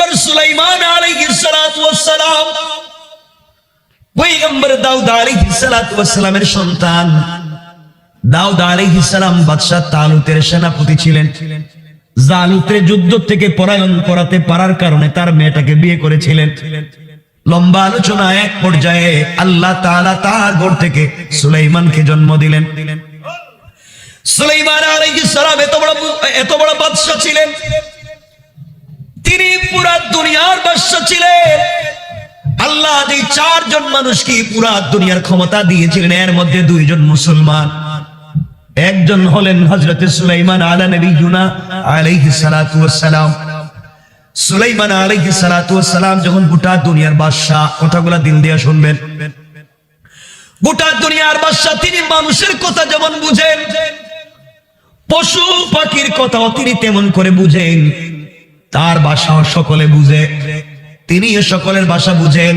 পয়গম্বর সুলাইমান আলাইহিস সালাতু ওয়াস সালাম পয়গম্বর দাউদ আলাইহিস সালাতু ওয়াস সালামের সন্তান। দাউদ আলাইহিস সালাম বাদশা তালুতের সেনাপতি ছিলেন। জালুতের যুদ্ধ থেকে পলায়ন করাতে পারার কারণে তার মেয়েটাকে বিয়ে করেছিলেন। লম্বা আলোচনা, এক পর্যায়ে আল্লাহ তাআলা তার ঘর থেকে সুলাইমানকে জন্ম দিলেন। সুলাইমান আলাইহিস সালাম এত বড় বাদশা ছিলেন, তিনি পুরা দুনিয়ার বাদশা ছিলেন। আল্লাহ যে চারজন মানুষকে পুরা দুনিয়ার ক্ষমতা দিয়েছিলেন, এর মধ্যে দুইজন মুসলমান, একজন হলেন হযরত সুলাইমান আলা নবিয়ুনা আলাইহিস সালাতু ওয়াস সালাম। সুলাইমান আলাইহিস সালাতু ওয়াস সালাম যখন গোটা দুনিয়ার বাদশা, কথাগুলো দিল দিয়ে শুনবেন, গোটা দুনিয়ার বাদশা, তিনি মানুষের কথা যেমন বুঝেন, পশু পাখির কথাও তিনি তেমন করে বুঝেন। তার ভাষাও সকলে বুঝে, তিনি সকলের ভাষা বুঝেন।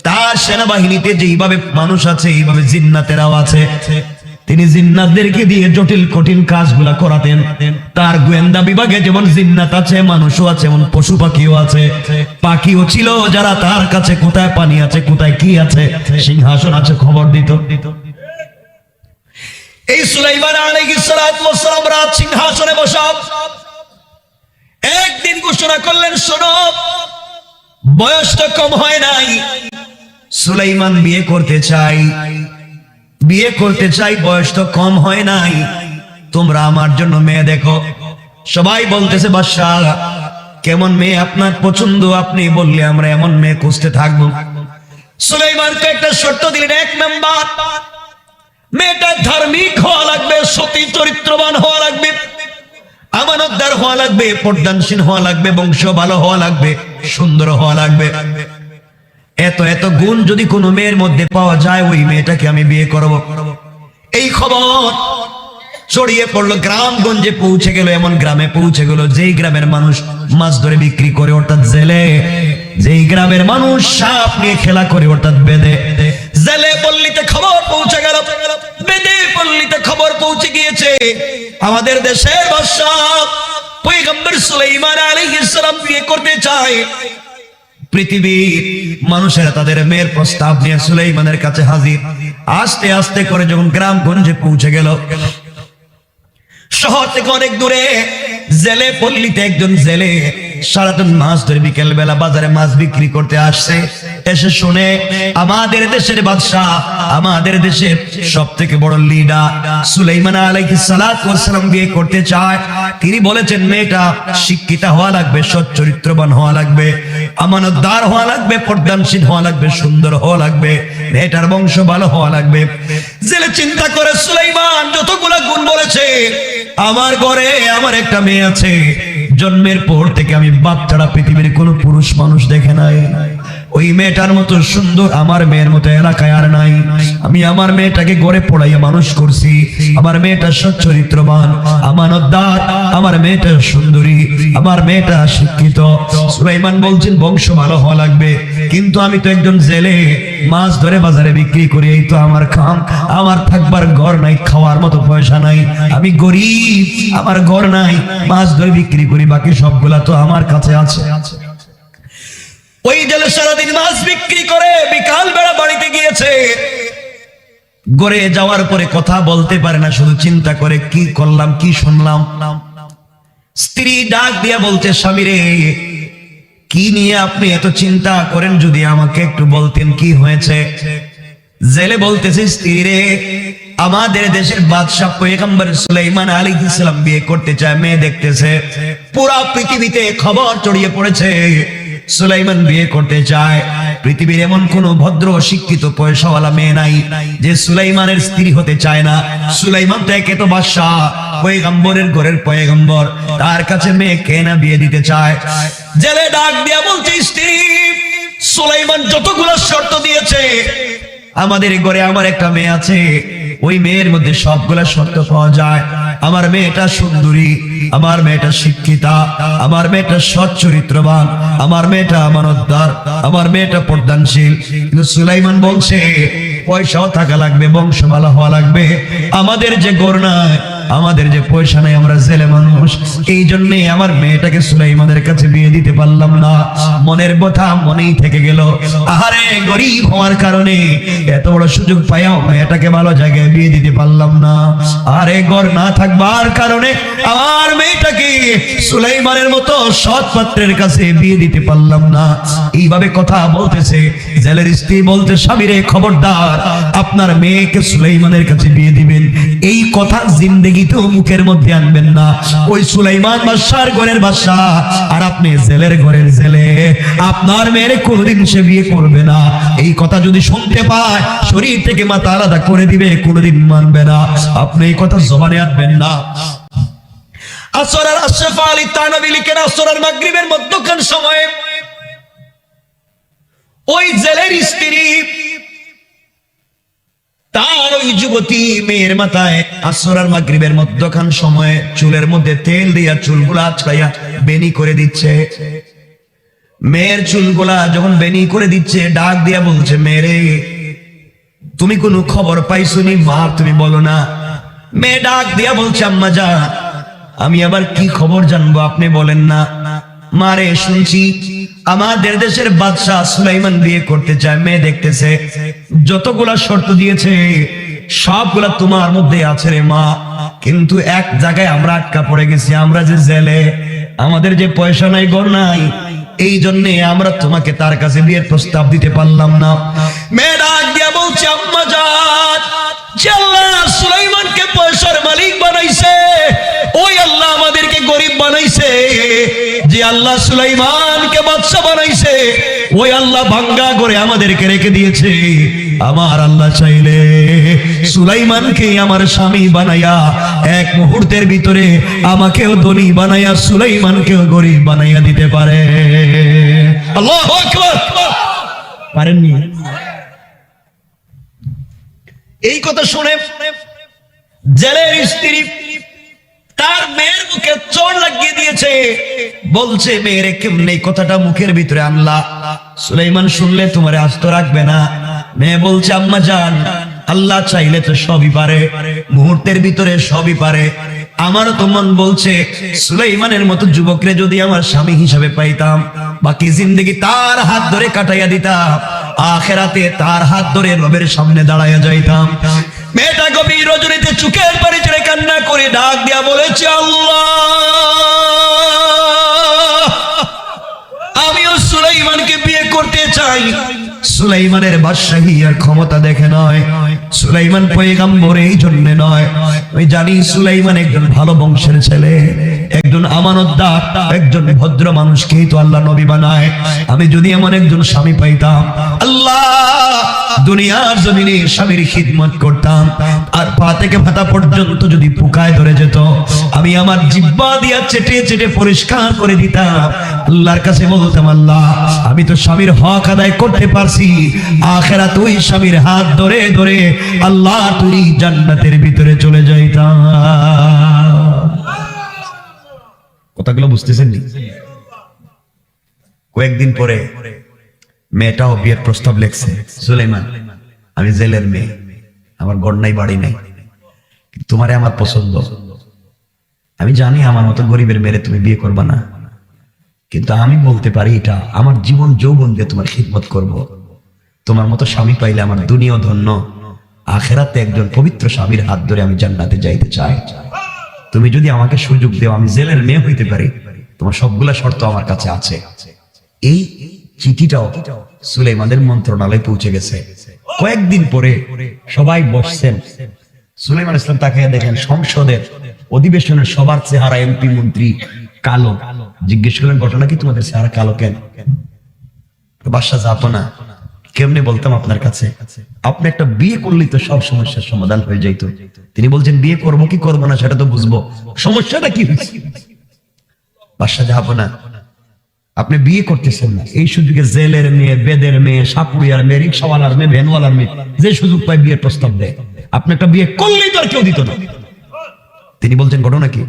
তার সেনাবাহিনীতে যেইভাবে মানুষ আছে, এইভাবে জিন্নাতেরাও আছে। তিনি জিন্নাতদেরকে দিয়ে জটিল কঠিন কাজগুলা করাতেন। তার গোয়েন্দা বিভাগে যেমন জিন্নাত আছে, মানুষও আছে, এমন পশু পাখিও আছে। পাখিও ছিল যারা তার কাছে কোথায় পানি আছে, কোথায় কি আছে, সিংহাসন আছে, খবর দিত। এই সুলাইমান আলাইহিস সালাতু ওয়াস সালাম রাত সিংহাসনে বসা একদিন ঘোষণা করলেন, শোনো, বয়সটা কম হয় নাই, সুলাইমান বিয়ে করতে চাই, বিয়ে করতে চাই, বয়স তো কম হয় নাই, তোমরা আমার জন্য মেয়ে দেখো। সবাই বলতেছে, বাদশাহ কেমন মেয়ে আপনার পছন্দ, আপনি বললে আমরা এমন মেয়ে খুঁজতে থাকবো। সুলাইমানকে একটা শর্ত দিলেন, এক নাম্বার, মেয়েটা ধার্মিক হওয়া লাগবে, সতী চরিত্রবান হওয়া লাগবে, আমানতদার হওয়া লাগবে, পর্দানশীল হওয়া লাগবে, বংশ ভালো হওয়া লাগবে, সুন্দর হওয়া লাগবে। এত এত গুণ যদি কোনো মেয়ের মধ্যে পাওয়া যায়, ওই মেয়েটাকে আমি বিয়ে করব। এই খবর ছড়িয়ে পড়লো, গ্রামগঞ্জে পৌঁছে গেল, এমন গ্রামে পৌঁছে গেল যেই গ্রামের মানুষ মাছ ধরে বিক্রি করে, অর্থাৎ জেলে। যেই গ্রামের মানুষ সাপ নিয়ে খেলা করে, অর্থাৎ বেদে। জেলে পল্লীতে খবর পৌঁছে গেল, বেদে পল্লীতে খবর পৌঁছে গিয়েছে, আমাদের দেশের বাদশা পয়গম্বর সুলাইমান আলাইহিস সালাম বিয়ে করতে চায়। পৃথিবীর মানুষেরা তাদের মেয়ের প্রস্তাব নিয়ে সুলাইমানের কাছে হাজির। আস্তে আস্তে করে যখন গ্রামগঞ্জে পৌঁছে গেল, শহর থেকে অনেক দূরে জেলে পল্লীতে একজন জেলে সারাদিন মাছ ধরে বিকেল বেলা বাজারে মাছ বিক্রি করতে আসছে। এসে শুনে আমাদের দেশের বাদশা, আমাদের দেশের সব থেকে বড় লিডার সুলাইমান আলাইহিস সালাতু ওয়াস সালাম বিয়ে করতে চায়। তিনি বলেছেন, মেয়েটা শিক্ষিতা হওয়া লাগবে, সৎ চরিত্রবান হওয়া লাগবে, আমানতদার হওয়া লাগবে, পর্দানশীল হওয়া লাগবে, সুন্দর হওয়া লাগবে, মেয়েটার বংশ ভালো হওয়া লাগবে। জেলে চিন্তা করে, সুলাইমান যতগুলা গুণ বলেছে, আমার ঘরে আমার একটা মেয়ে আছে, জন্মের পর থেকে আমি বাপ ছাড়া পৃথিবীর কোন পুরুষ মানুষ দেখে নাই। ওই মেয়েটার মতো সুন্দর আমার মেয়ের মতো এলাকায় আর নাই। আমি আমার মেয়েটাকে গড়ে পড়াইয়া মানুষ করছি। আমার মেয়েটা সৎ চরিত্রবান, আমানতদার, আমার মেয়েটা সুন্দরী, আমার মেয়েটা শিক্ষিত। সুলাইমান বলছেন, বংশ ভালো হওয়া লাগবে, কিন্তু আমি তো একজন জেলে, মাছ ধরে বাজারে বিক্রি করি, এই তো আমার কাম। আমার থাকবার ঘর নাই, খাওয়ার মতো পয়সা নাই, আমি গরিব, আমার ঘর নাই, মাছ ধরে বিক্রি করি, বাকি সবগুলা তো আমার কাছে আছে। ওই জেলে সারাদিন মাছ বিক্রি করে বিকাল বেলা বাড়িতে গিয়েছে। ঘরে যাওয়ার পরে কথা বলতে পারে না, শুধু চিন্তা করে, কি করলাম, কি শুনলাম। স্ত্রী ডাক দিয়া বলতে, স্বামী রে, কি নিয়ে আপনি এত চিন্তা করেন, যদি আমাকে একটু বলতেন কি হয়েছে। জেলে বলতেছে, স্ত্রী রে, আমাদের দেশের বাদশা পয়গম্বর সুলাইমান আলাইহিস সালাম বিয়ে করতে চায়, মেয়ে দেখতেছে, পুরা পৃথিবীতে খবর ছড়িয়ে পড়েছে সুলাইমান বিয়ে করতে চায়। পৃথিবীর এমন কোন ভদ্র শিক্ষিত পয়সাওয়ালা মেয়ে নাই যে সুলাইমানের স্ত্রী হতে চায় না। সুলাইমান তো একে তো বাদশা, পয়গম্বরের ঘরের পয়গম্বর, তার কাছে মেয়ে কে না বিয়ে দিতে চায়। জেলে ডাক দিয়া বলছে, স্ত্রী, সুলাইমান যতগুলো শর্ত দিয়েছে, আমাদের ঘরে আমার একটা মেয়ে আছে, ওই মেয়ের মধ্যে সবগুলা শর্ত পাওয়া যায়। আমার মেয়েটা সুন্দরী, আমার মেয়েটা শিক্ষিতা, আমার মেয়েটা সৎ চরিত্রবান, আমার মেয়েটা আমানতদার, আমার মেয়েটা পর্দানশীল। কিন্তু সুলাইমান বলছে, পয়সাও থাকা লাগবে, বংশ ভালো হওয়া লাগবে, আমাদের যে ঘর নাই, আমাদের যে পয়সা নাই, আমরা জেলে মানুষ, এই জন্য আমার মেয়েটাকে সুলাইমানের কাছে বিয়ে দিতে পারলাম না। মনের কথা মনেই থেকে গেল। আরে গরিব হওয়ার কারণে এত বড় সুযোগ পাইয়াও মেয়েটাকে ভালো জায়গায় বিয়ে দিতে পারলাম না। আরে ঘর না থাকবার কারণে আমার মেয়েটাকে সুলাইমানের মতো সৎ পাত্রের কাছে বিয়ে দিতে পারলাম না। এইভাবে কথা বলতেছে। জেলের স্ত্রী বলতে, স্বামীরে খবরদার, আপনার মেয়েকে সুলাইমানের কাছে বিয়ে দিবেন, এই কথা জিন্দেগিতেও মুখের মধ্যে আনবেন না। ওই সুলাইমান বাদশার ঘরের বাদশা, আর আপনি জেলের ঘরের জেলে, আপনার মেয়েরে কোনোদিন সে বিয়ে করবে না। এই কথা যদি শুনতে পায় শরীর থেকে মাথা আলাদা করে দিবে, কোনোদিন মানবে না। আপনি এই কথা জবানে আনবেন না। আসরের আশরাফ আলী থানভী লিখেন, আসরের মাগরিবের মধ্যখান সময়ে ওই জেলের স্ত্রী তার ওই যুবতী মেয়ের মাথায় আসরের মাগরিবের মধ্যখান সময়ে চুলের মধ্যে তেল দিয়া চুলগুলা আঁচড়াইয়া বেনি করে দিচ্ছে। মেয়ের চুলগুলা যখন বেনি করে দিচ্ছে, ডাক দিয়া বলছে, মেয়েরে তুমি কোনো খবর পাইছনি? মা তুমি বলো না। মেয়ে ডাক দিয়া বলছে, আম্মা জান, আমি আবার কি খবর জানবো, আপনি বলেন না। মারে শুনছি আমাদের দেশের বাদশাহ সুলাইমান বিয়ে করতে চায়, মেয়ে দেখতেছে, যতগুলা শর্ত দিয়েছে সবগুলা তোমার মধ্যে আছে রে মা, কিন্তু এক জায়গায় আমরা আটকা পড়ে গেছি। আমরা যে জেলে, আমাদের যে পয়সা নাই, ঘর নাই, এই জন্য আমরা তোমাকে তার কাছে বিয়ের প্রস্তাব দিতে পারলাম না। মেয়ে ডাক দিয়া বলছে, আম্মা জান, যে আল্লাহ সুলাইমানকে পয়সার মালিক বানাইছে, ওই আল্লাহ আমাদেরকে গরিব বানাইছে। যে আল্লাহ সুলাইমানকে বাদশা বানাইছে, ওই আল্লাহ ভাঙ্গা করে আমাদেরকে রেখে দিয়েছে। আমার আল্লাহ চাইলে সুলাইমানকে আমার স্বামী বানাইয়া এক মুহূর্তের ভিতরে আমাকেও ধনী বানাইয়া সুলাইমানকেও গরিব বানাইয়া দিতে পারে। আল্লাহু আকবার। পারেননি? এই কথা শুনে জেলের স্ত্রী তার মেয়ের মুখে চোর লাগিয়ে দিয়েছে। বলছে, মেয়েরে কেমনে এই কথাটা মুখের ভিতরে আনলা? সুলাইমান শুনলে তোমারে আস্ত রাখবে না। মেয়ে বলছে, আম্মা জান, আল্লাহ চাইলে তো সবই পারে, মুহূর্তের ভিতরে সবই পারে। আমারও তো মন বলছে সুলাইমানের মতো যুবকরে যদি আমার স্বামী হিসাবে পাইতাম, বাকি জিন্দগি তার হাত ধরে কাটাইয়া দিতাম, আখেরাতে তার হাত ধরে রবের সামনে দাঁড়াইয়া যাইতাম। মেয়েটা গভীর রজনীতে চোখের পানি ছেড়ে কান্না করে ডাক দিয়া বলেছে, আল্লাহ, আমিও সুলাইমানকে বিয়ে করতে চাই। সুলাইমানের বাদশাহী আর ক্ষমতা দেখে নয়, সুলাইমান পয়গম্বর এই জন্য নয়, আমি জানি সুলাইমান একজন ভালো বংশের ছেলে, একজন আমানতদার, একজন ভদ্র মানুষকেই তো আল্লাহ নবী বানায়। আমি যদি এমন একজন স্বামী পাইতাম, আল্লাহ, দুনিয়ার জমিনে স্বামীর খিদমত করতাম, আর পা থেকে মাথা পর্যন্ত যদি পোকায় ধরে যেত, আমি আমার জিহ্বা দিয়া চেটে চেটে পরিষ্কার করে দিতাম। আল্লাহর কাছে বলতাম, আল্লাহ, আমি তো স্বামীর হক আদায় করতে পারছি, আখিরাত তুই স্বামীর হাত ধরে ধরে আল্লাহ তুই জান্নাতের ভিতরে চলে যাইতাম। কথাগুলো বুঝতেছেন? কয়েকদিন পরে মেয়েটাও বিয়ের প্রস্তাব লেখছে, সুলাইমান, আমি জেলের মেয়ে, আমার ঘর নাই, বাড়ি নাই, তোমারে আমার পছন্দ। আমি জানি আমার মতো গরিবের মেয়ে তুমি বিয়ে করবা না, কিন্তু আমি বলতে পারি এটা আমার জীবন যৌবন দিয়ে তোমার খিদমত করব। তোমার মতো স্বামী পাইলে আমার দুনিয়া ধন্য, আখেরাতে একজন পবিত্র স্বামীর হাত ধরে আমি জান্নাতে যাইতে চাই। তুমি যদি আমাকে সুযোগ দেও, আমি জেলের মেয়ে হইতে পারি, তোমার সবগুলা শর্ত আমার কাছে আছে। এই চিঠিটাও সুলাইমানের মন্ত্রণালয়ে পৌঁছে গেছে। কয়েকদিন পরে সবাই বসছেন, সুলাইমান ইসলাম তাকিয়ে দেখেন সংসদের অধিবেশনের সবার চেহারা, এমপি মন্ত্রী কালো। জিজ্ঞেস করলেন, ঘটনা কি, তোমাদের চেহারা কালো কেন? বাদশা যাতো না, কেমনে বলতাম আপনার কাছে, আপনি একটা বিয়ে করলেই তো সব সমস্যার সমাধান হয়ে যাইত। তিনি বলছেন, বিয়ে করবো কি করবো না সেটা তো বুঝবো, সমস্যাটা কি হয়েছে? বাদশা যাবো না, আপনি বিয়ে করতেছেন না, এই সুযোগে জেলের মেয়ে, বেদের মেয়ে, সাপুরিয়ার মেয়ে, রিক্সাওয়ালার মেয়ে, ভ্যানওয়ালার মেয়ে যে সুযোগ পায় বিয়ের প্রস্তাব দেয়, আপনি একটা বিয়ে করলেই তো আর কেউ দিত না। তিনি বলছেন, ঘটনা কি?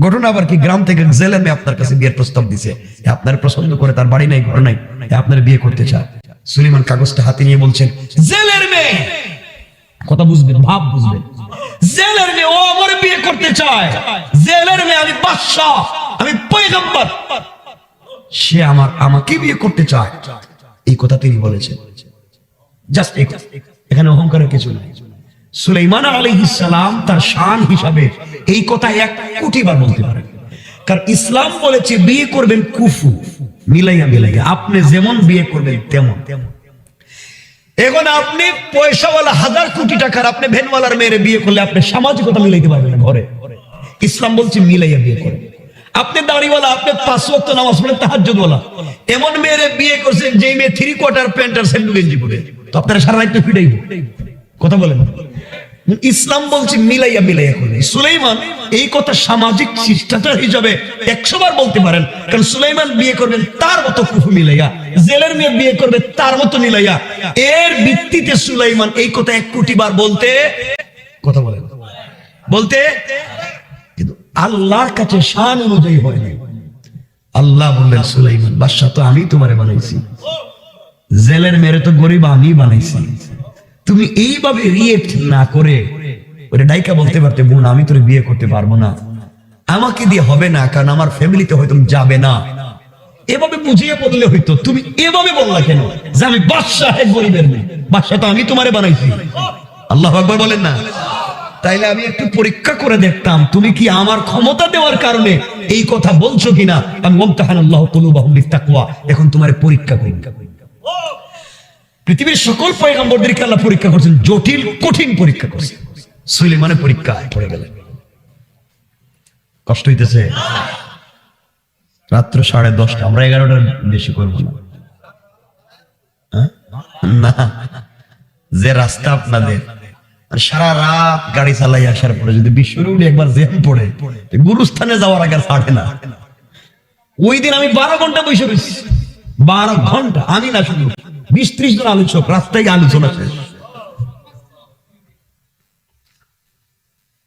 ঘটনা আবার কি, গ্রাম থেকে জেলের মেয়ে আপনার কাছে বিয়ের প্রস্তাব দিছে, আপনার পছন্দ করে, তার বাড়ি নাই, ঘর নাই, আপনার বিয়ে করতে চায়। সুলাইমান কাগজটা হাতে নিয়ে বলছেন, জেলের মেয়ে, কথা বুঝবেন, ভাব বুঝবেন, জেলের মেয়ে ও আমার বিয়ে করতে চায়, জেলের মেয়ে আমি বাদশাহ, আমি পয়গম্বর, সে আমাকে বিয়ে করতে চায়, এই কথা তিনি বলেছেন। জাস্ট এখানে অহংকারের কিছু নাই। সুলাইমান আলাইহিস সালাম তার শান হিসাবে এই কথা 1 কোটি বার বলতে পারেন, কারণ ইসলাম বলেছে বিয়ে করবেন কুফু, মিলাইয়া মিলাইয়া, আপনি যেমন বিয়ে করবেন তেমন। এখন আপনি পয়সাওয়ালা 1000 কোটি টাকার আপনি ভ্যানওয়ালার মেয়ের বিয়ে করলে আপনি সামাজিকতা মিলাইতে পারবেন না ঘরে। ইসলাম বলছে মিলাইয়া বিয়ে করেন। আপনি দাড়িওয়ালা, আপনি 5 ওয়াক্ত নামাজ পড়েন, তাহাজ্জুদওয়ালা, এমন মেয়ের বিয়ে করছেন যে মেয়ে 3/4 প্যান্ট আর স্যান্ডো গেঞ্জি পরে, তো আপনারা সারা রাত ফিটাইব। কথা বলেন। ইসলাম বলছে মিলাইয়া মিলাইয়া করবে। সুলাইমান এই কথা সামাজিক শিষ্টাচার হিসাবে 100 বার বলতে পারেন, কারণ সুলাইমান বিয়ে করবেন তার মতো কুফু মিলাইয়া, জেলের মেয়ে বিয়ে করবে তার মতো মিলাইয়া। এর ভিত্তিতে সুলাইমান এই কথা 1 কোটি বার বলতে, কথা বলেন, বলতে, কিন্তু আল্লাহর কাছে শান অনুযায়ী হয় না। আল্লাহ বললেন সুলাইমান বাদশা তো আমি তোমারে বানাইছি, জেলের মেয়ে তো গরিব আমি বানাইছি। তুমি এইভাবে রিয়েক্ট না করে ওরে ডাইকা বলতে পারতে, বোন আমি তোরে বিয়ে করতে পারবো না, আমাকে দিয়ে হবে না, কারণ আমার ফ্যামিলিতে হয়তো যাবে না, এভাবে বুঝিয়ে বললে হইতো। তুমি এভাবে বললা কেন যে আমি বাদশাহ গরিবের মেয়ে? বাদশা তো আমি তোমারে বানাইছি। আল্লাহু আকবার বলেন না। তাইলে আমি একটু পরীক্ষা করে দেখতাম তুমি কি আমার ক্ষমতা দেওয়ার কারণে এই কথা বলছো কিনা। আমি ওয়ামতাহানাল্লাহু কুলুবাহুম বিত্তাকওয়া, এখন তোমারে পরীক্ষা করি। পৃথিবীর সকল পয়গম্বরদেরকে আল্লাহ পরীক্ষা করছেন, জটিল কঠিন পরীক্ষা করছেন। সুলাইমানের পরীক্ষায় পড়ে গেলেন। কষ্ট হইতেছে। রাত্র 10:30, আমরা 11টার বেশি করবো না। যে রাস্তা আপনাদের, সারা রাত গাড়ি চালাই আসার পরে যদি বিশ্বরুড়ি একবার জ্যাম পড়ে, গুরুস্থানে যাওয়ার আগে ছাড়ে না। ওই দিন আমি 12 ঘন্টা বসে রয়েছি, 12 ঘন্টা। আমি না, শুধু 20-30 জন আলোচক, রাস্তায় আলোচনা শেষ।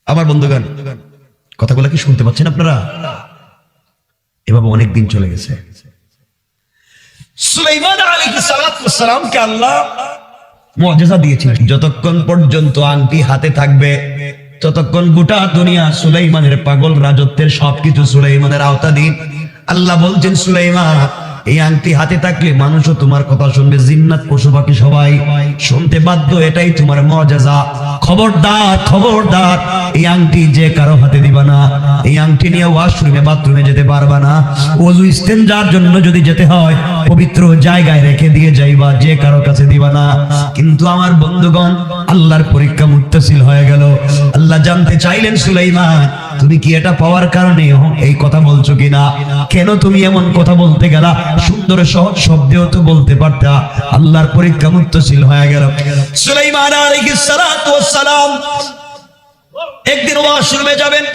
আমার বন্ধুগণ, কথাগুলো কি শুনতে পাচ্ছেন আপনারা? এভাবে অনেক দিন চলে গেছে। সুলাইমান আলাইহিস সালামকে আল্লাহ মুআজিজা দিয়েছিলেন, যতক্ষণ পর্যন্ত আংটি হাতে থাকবে ততক্ষণ গোটা দুনিয়া সুলাইমানের পাগল রাজত্বের সবকিছু সুলাইমানের আওতাধীন। আল্লাহ বলছেন সুলাইমান এই আংটি হাতে থাকলে মানুষও তোমার কথা শুনবে, জিন্নাত পশু পাখি সবাই শুনতে বাধ্য, এটাই তোমার মুআজিজা। খবরদার খবরদার, এই আংটি যে কারো হাতে দিবা না, এই আংটি নিয়ে ওয়াশরুমে বাথরুমে যেতে পারবা না, ওযু ইস্তেনজার জন্য যদি যেতে হয় পবিত্র জায়গায় রেখে দিয়ে যাইবা, যে কারো কাছে দিবা না। কিন্তু আমার বন্ধুগণ, আল্লাহর পরীক্ষা মুত্তাসিল হয়ে গেল। আল্লাহ জানতে চাইলেন সুলাইমান তুমি কি এটা পাওয়ার কারণে এই কথা বলছো কিনা? কেন তুমি এমন কথা বলতে গেলা? সুন্দর সহজ শব্দেও তো বলতে পারতা। আল্লাহর পরীক্ষা মুত্তাসিল হয়ে গেল। সুলাইমান আলাইহিস সালাতু ওয়াস সালাম একদিন ওয়াশরুমে যাবেন,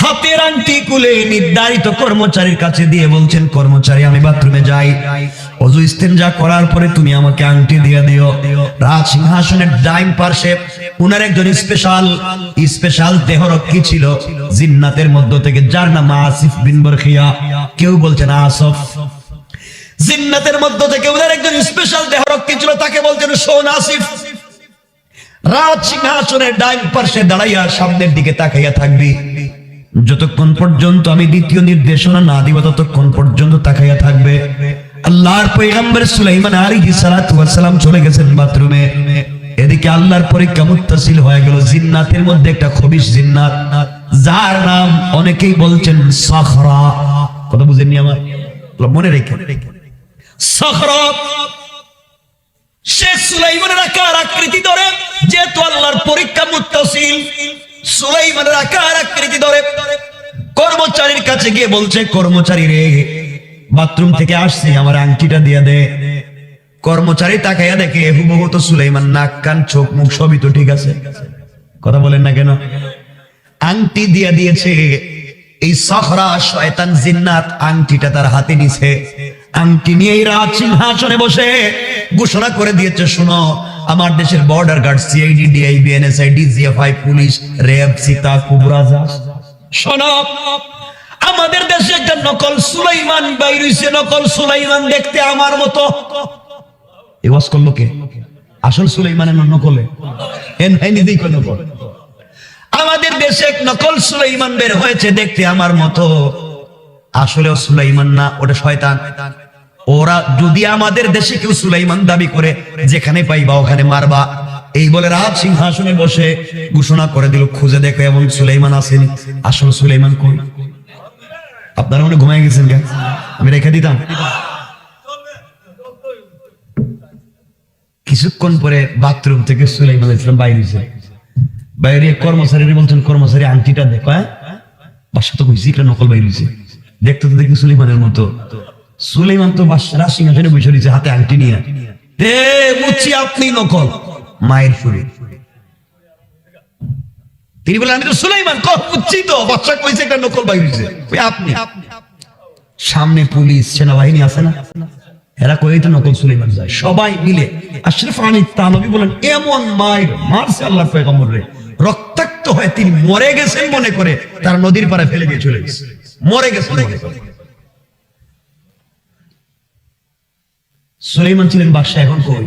হাতের আংটি খুলে নির্ধারিত কর্মচারীর কাছে দিয়ে বলছেন, কর্মচারী আমি বাথরুমে যাই, ওযু ইস্তেনজা করার পরে তুমি আমাকে আংটি দিয়ে দিও। রাজ সিংহাসনের ডাইন পার্শ্বে উনার একজন স্পেশাল দেহরক্ষী ছিল জিন্নাতের মধ্য থেকে, যার নাম আসিফ বিন বরখিয়া, কেউ বলছেন আসফ। জিন্নাতের মধ্য থেকে উনার একজন স্পেশাল দেহরক্ষী ছিল, তাকে বলছেন শোন আসিফ, রাজ সিংহাসনের ডাইন পার্শ্বে দাঁড়াইয়া সামনের দিকে তাকাইয়া থাকবি, যতক্ষণ পর্যন্ত আমি দ্বিতীয় নির্দেশনা না দিব ততক্ষণ পর্যন্ত তাকাইয়া থাকবে। আল্লাহর পয়গম্বর সুলাইমান আলাইহিস সালাতু ওয়াস সালাম চলে গেছেন বাথরুমে। এদিকে আল্লাহর পরীক্ষা মুত্তাসিল হয়ে গেল। জিন্নাতের মধ্যে একটা খবিশ জিন্নাত, যার নাম অনেকেই বলছেন সাখরা। কথা বুঝেননি আমার? মনে রেখে, সাখরা সে সুলাইমানের আকার আকৃতি ধরে, যেহেতু আল্লাহর পরীক্ষা মুত্তাসিল, সুলাইমানের আকার আকৃতি ধরে কর্মচারীর কাছে গিয়ে বলছে, কর্মচারী রে, বাথরুম থেকে আসছি, আমার আংটিটা দিয়ে দে। কর্মচারী তাকাইয়া দেখে হুবহু তো সুলাইমান, নাক কান চোখ মুখ সবই তো ঠিক আছে। কথা বলেন না কেন? আংটি দিয়ে দিয়েছে। এই সাখরা শয়তান জিন্নাত আংটিটা তার হাতে নিছে। আংটি নিয়ে রাজ সিংহাসনে বসে ঘোষণা করে দিয়েছে, শোনো, আমার দেশের border guard, CID, DIB, NSI, DGFI, police, RAB, সীতা, কুবরাজা, শোনো, আমাদের দেশে একটা নকল সুলাইমান বাইর হইছে। নকল সুলাইমান দেখতে আমার মতো। এই ওয়াজ করলো কে? আসল সুলাইমানের নকলে? নিজেই নকল। আমাদের দেশে এক নকল সুলাইমান বের হয়েছে, দেখতে আমার মতো, আসলেও সুলাইমান না, ওটা শয়তান। ওরা যদি আমাদের দেশে কেউ সুলাইমান দাবি করে, যেখানে পাইবা ওখানে মারবা, এই বলে রাত সিংহাসনে বসে ঘোষণা করে দিল, খুঁজে দেখো এমন সুলাইমান আসেনি। আসলে সুলাইমান কই? আপনারা মনে ঘুমাই গেছেন কেন? আমি রেখে দিতাম। কিছুক্ষণ পরে বাথরুম থেকে সুলাইমান আলাইহিস সালাম বাইরে হয়েছে। বাইরে কর্মচারীরা বলছেন, কর্মচারী আংটিটা দেখো। হ্যাঁ, বাসা তো কইছি এটা নকল বাইরে হয়েছে। দেখতে তো দেখি সুলাইমানের মতো। সুলাইমান তো বাদশাহ সিংহাসনে বসে রয়েছে, হাতে আংটি নিয়ে। বুঝছি আপনি নকল। মায়ের সুরে তিনি বলেন, আমি তো সুলাইমান। বুঝছি তো, বাদশাহ কইছে একটা নকল বাইরে হয়েছে, আপনি। সামনে পুলিশ সেনাবাহিনী আছে না, এরা কই তো নকল সুলাইমান যায়। সবাই মিলে আশরাফ আলী থানভী বলেন, এমন মায়ের মারছে আল্লাহর পয়গম্বর রে, রক্তাক্ত হয়ে তিনি মরে গেছেন মনে করে তার নদীর পাড়ে ফেলে দিয়ে চলে গেছে। মরে গেছেন মনে করে। সুলাইমান ছিলেন বাদশা, এখন কই?